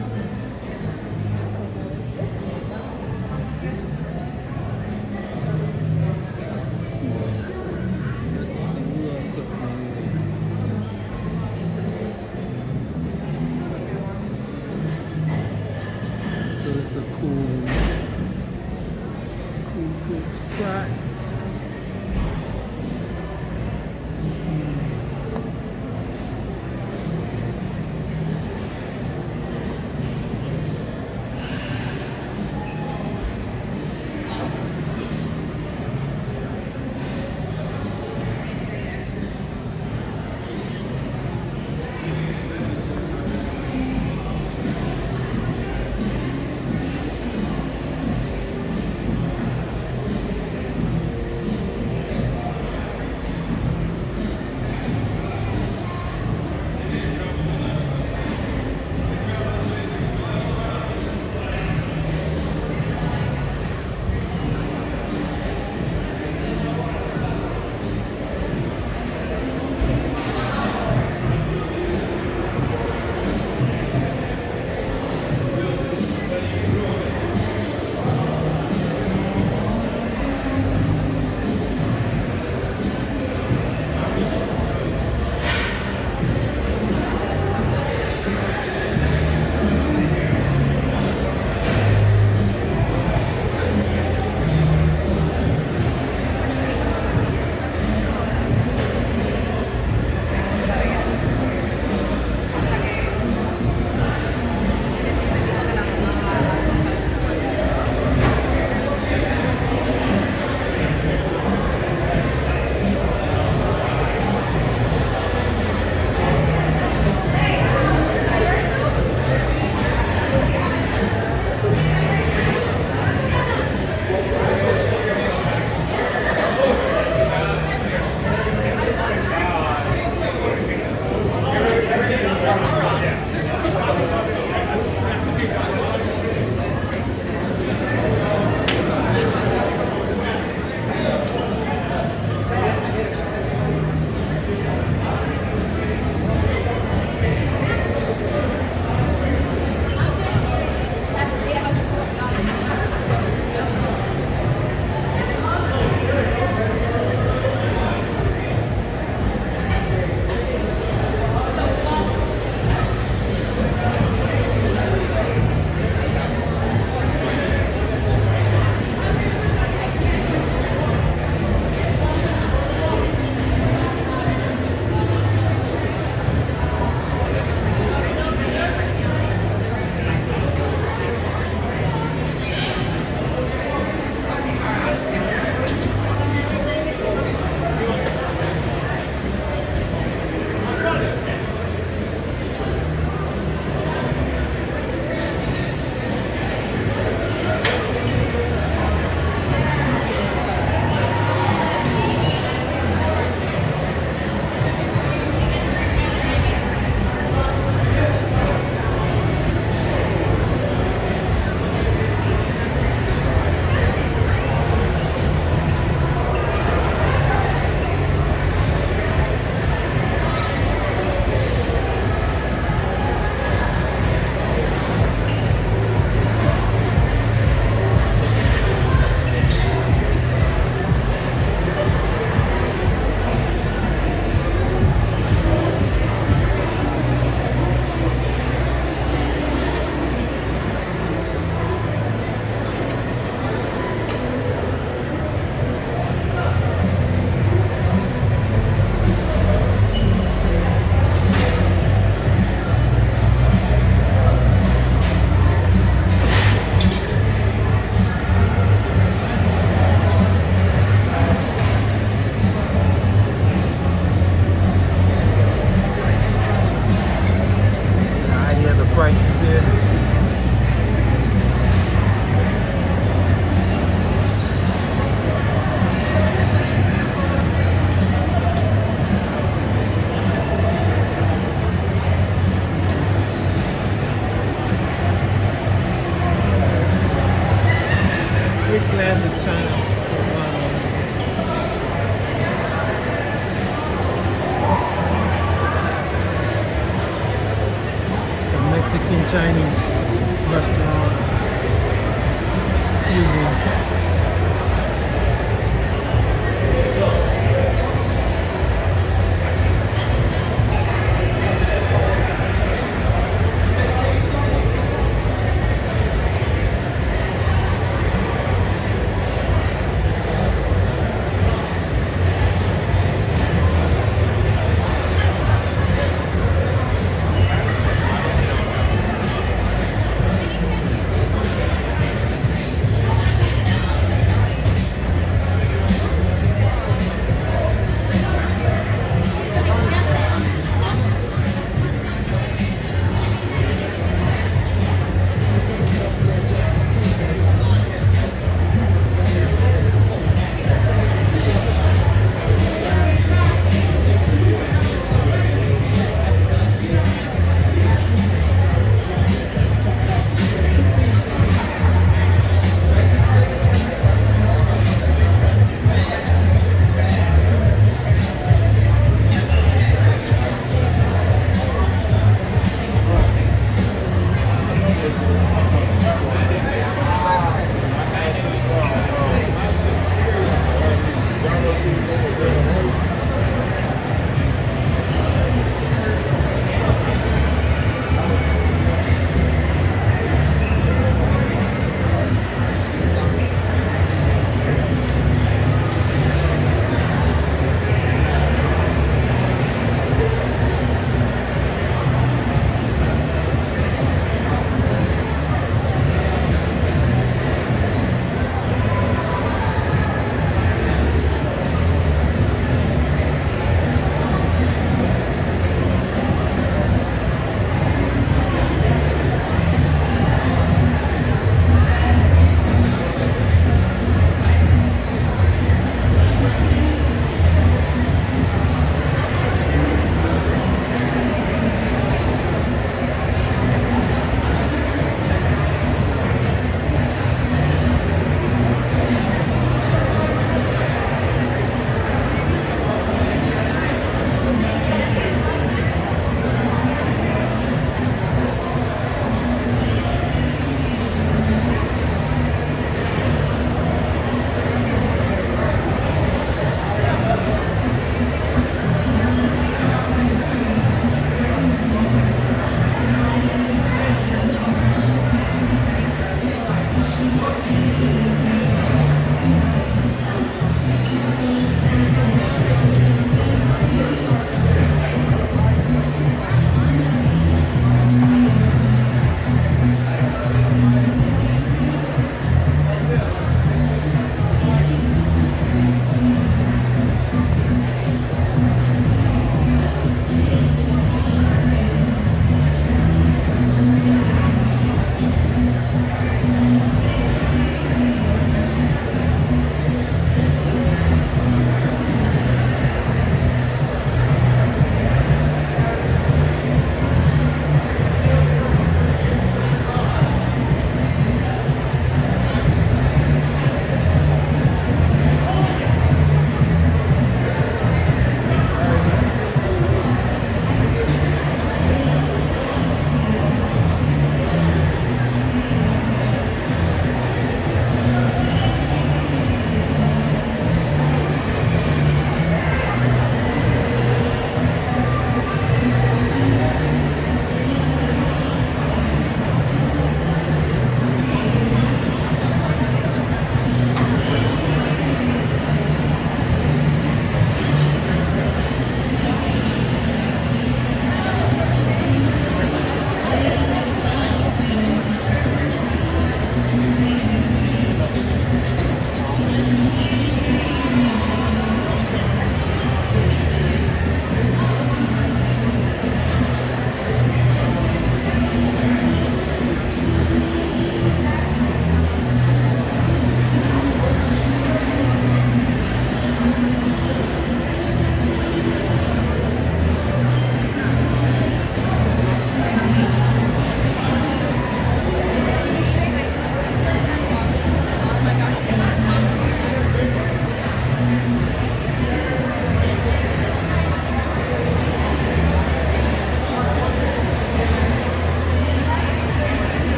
cool spot. Chinese restaurant fusion.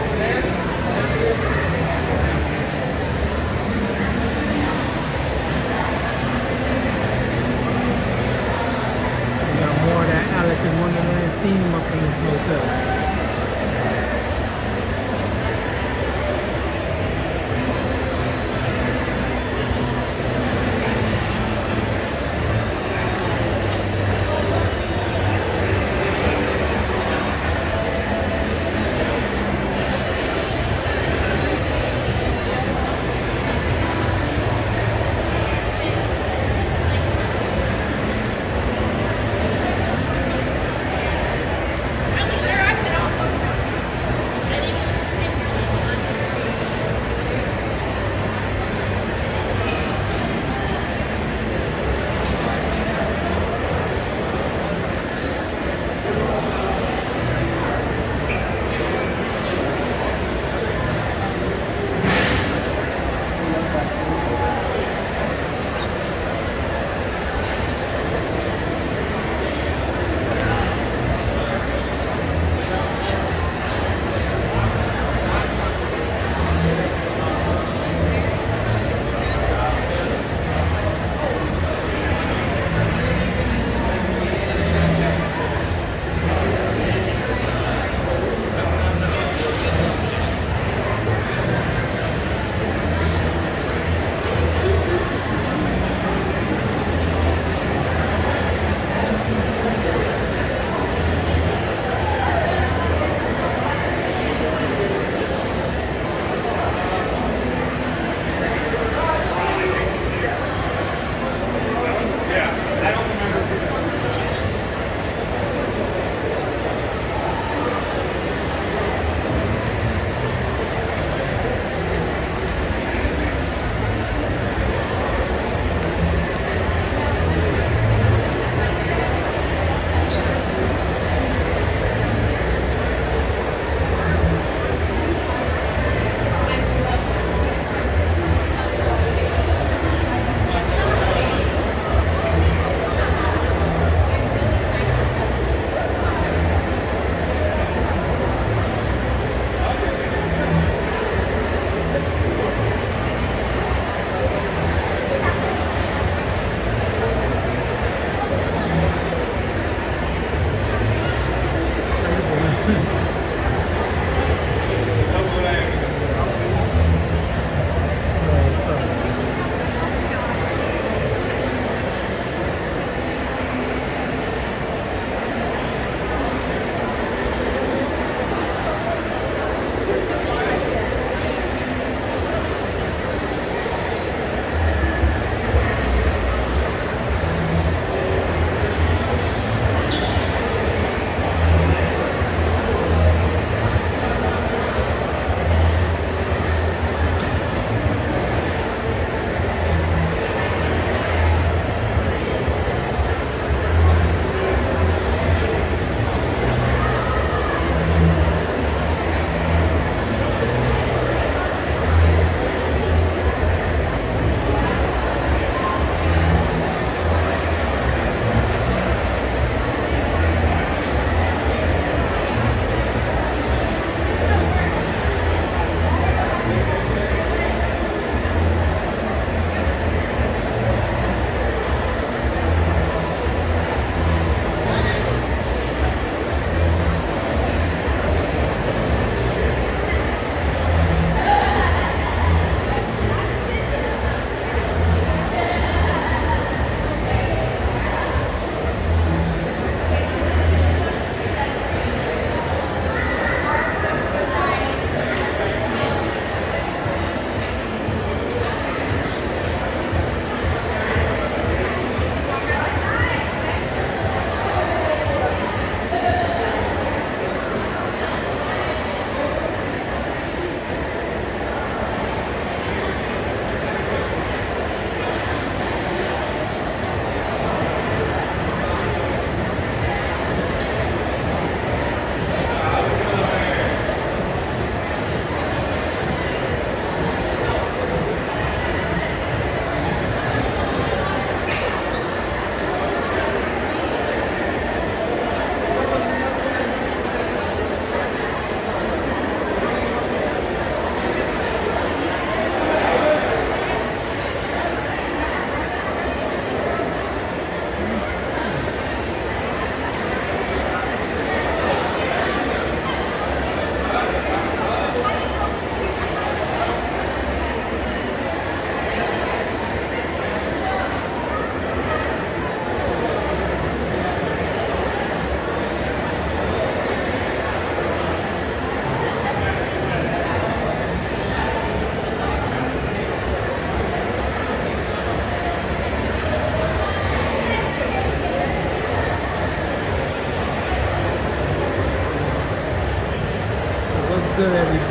We got more of that Alice in Wonderland theme up in this hotel.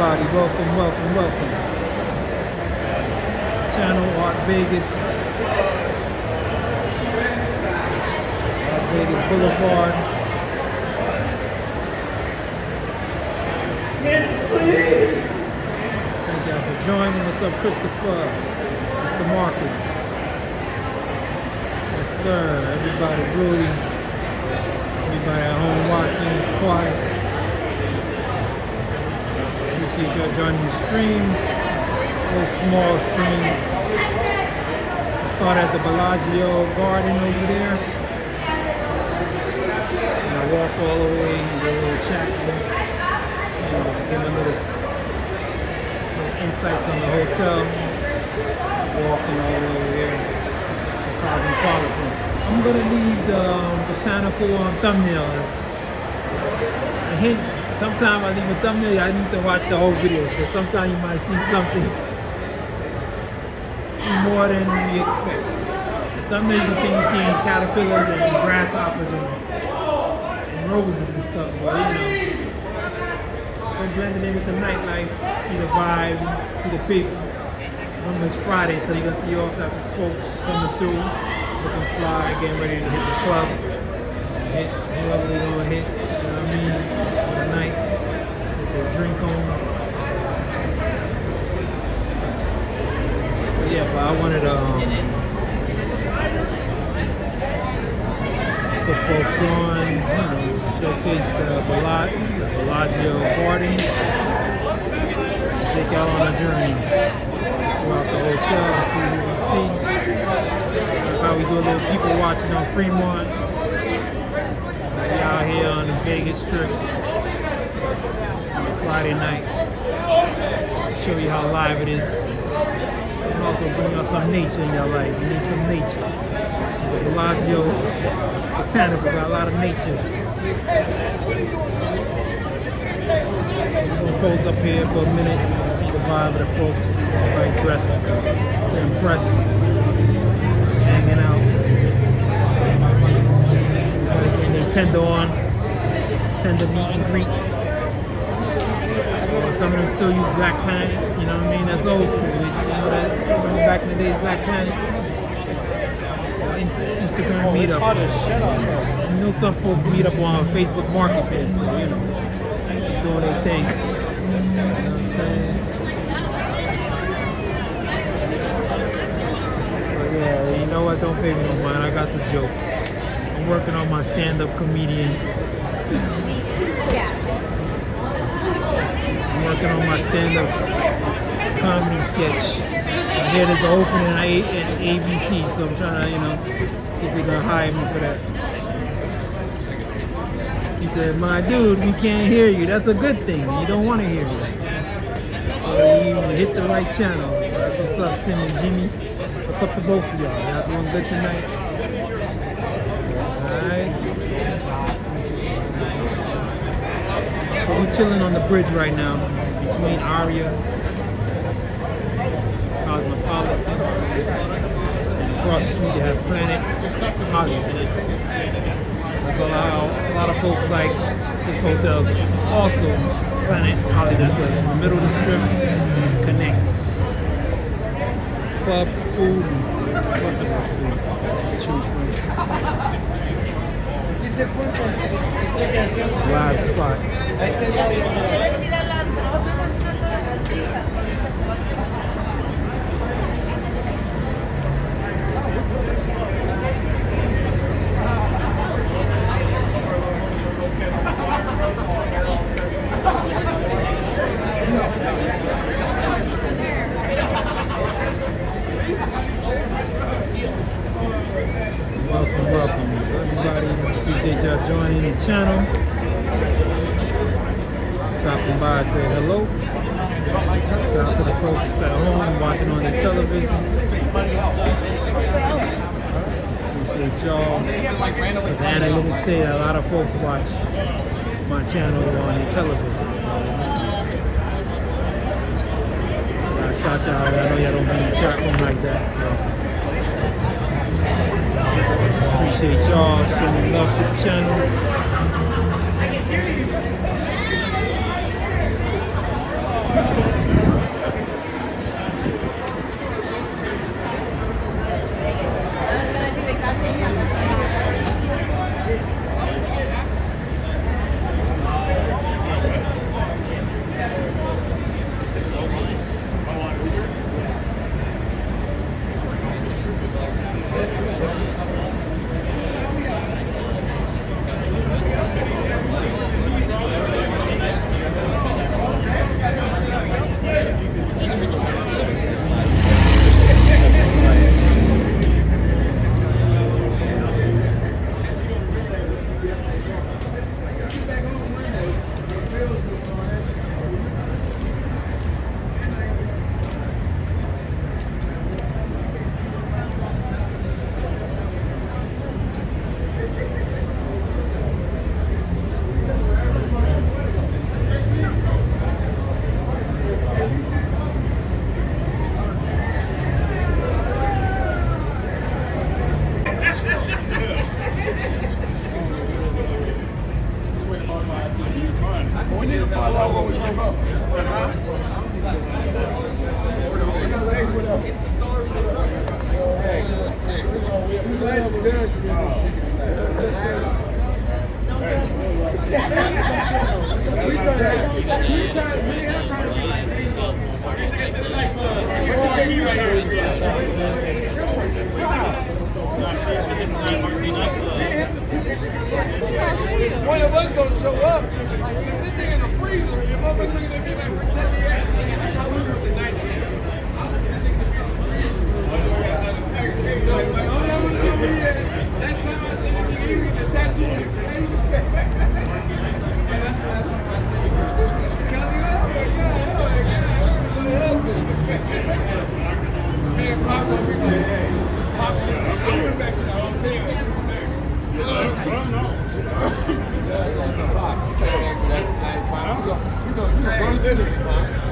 everybody. Welcome, welcome, welcome. Channel Art Vegas. Art Vegas Boulevard. Thank y'all for joining. What's up, Christopher? Mr. Markets. Yes, sir. Everybody, Rudy. Everybody at home watching. It's quiet. Appreciate y'all joining the stream. Little small stream. Start at the Bellagio garden over there. And I walk all the way, do a little chat. Give a little insights on the hotel. Walking all the way over there to Cosmopolitan. I'm gonna leave the Botanical on thumbnails. A hint. Sometimes I leave a thumbnail. I need to watch the whole videos because sometimes you might see something, see more than we expect. The thumbnail you think you see caterpillars and grasshoppers and roses and stuff, but you know, we're blending in with the nightlife. See the vibe, see the people. Remember it's Friday, so you're gonna see all types of folks coming through, looking fly, getting ready to hit the club. Hit whoever they're gonna hit, you know what I mean, for the night, get their drink on. So yeah, but I wanted to put folks on, you know, showcase the Bellagio garden, take y'all on a journey throughout the hotel and see what we see. That's how we do a little people watching on Fremont. We out here on the Vegas Strip Friday night just to show you how live it is. And also bring out some nature in your life. You need some nature. The Bellagio Botanical got a lot of nature. We're gonna pose up here for a minute and see the vibe of the folks. Everybody dressed to impress, hanging out. Getting their tender on, tender meet and greet. Some of them still use Black Planet, you know what I mean? That's old school. You know that? Remember back in the days, Black Planet? Instagram meetup. You know some folks meet up on Facebook Marketplace, so you know, doing their thing. You know what I'm saying? But yeah, you know what? Don't pay me no mind. I got the jokes. I'm working on my stand-up comedian. I'm working on my stand-up comedy sketch. I hear there's an opening at ABC, so I'm trying to, you know, see if they're gonna hire me for that. He said, "My dude, we can't hear you. That's a good thing. You don't want to hear you. So you hit the right channel." That's what's up, Tim and Jimmy. What's up to both of y'all? Y'all doing good tonight? So we're chilling on the bridge right now between Aria, Cosmopolitan, and across the street they have Planet Hollywood. That's a lot of folks like this hotel. Also Planet Hollywood because in the middle of the strip connects club, food, and nothing but food to choose from. Live spot. Welcome. So everybody, appreciate y'all joining the channel. Stopping by, say hello. Shout out to the folks at home watching on their television. Appreciate y'all. As the analytics say, a lot of folks watch my channel on their television. So shout y'all. I know y'all don't be in the chat room like that. So. Appreciate y'all showing love to the channel. One of us gonna show up. This thing in the freezer. Your mother's looking at me like pretend me at. That's how we do it tonight. That's time I said you easy to tattoo his face. Me and Pop gonna be like, hey, Pop, I went back to the hotel. You gonna burn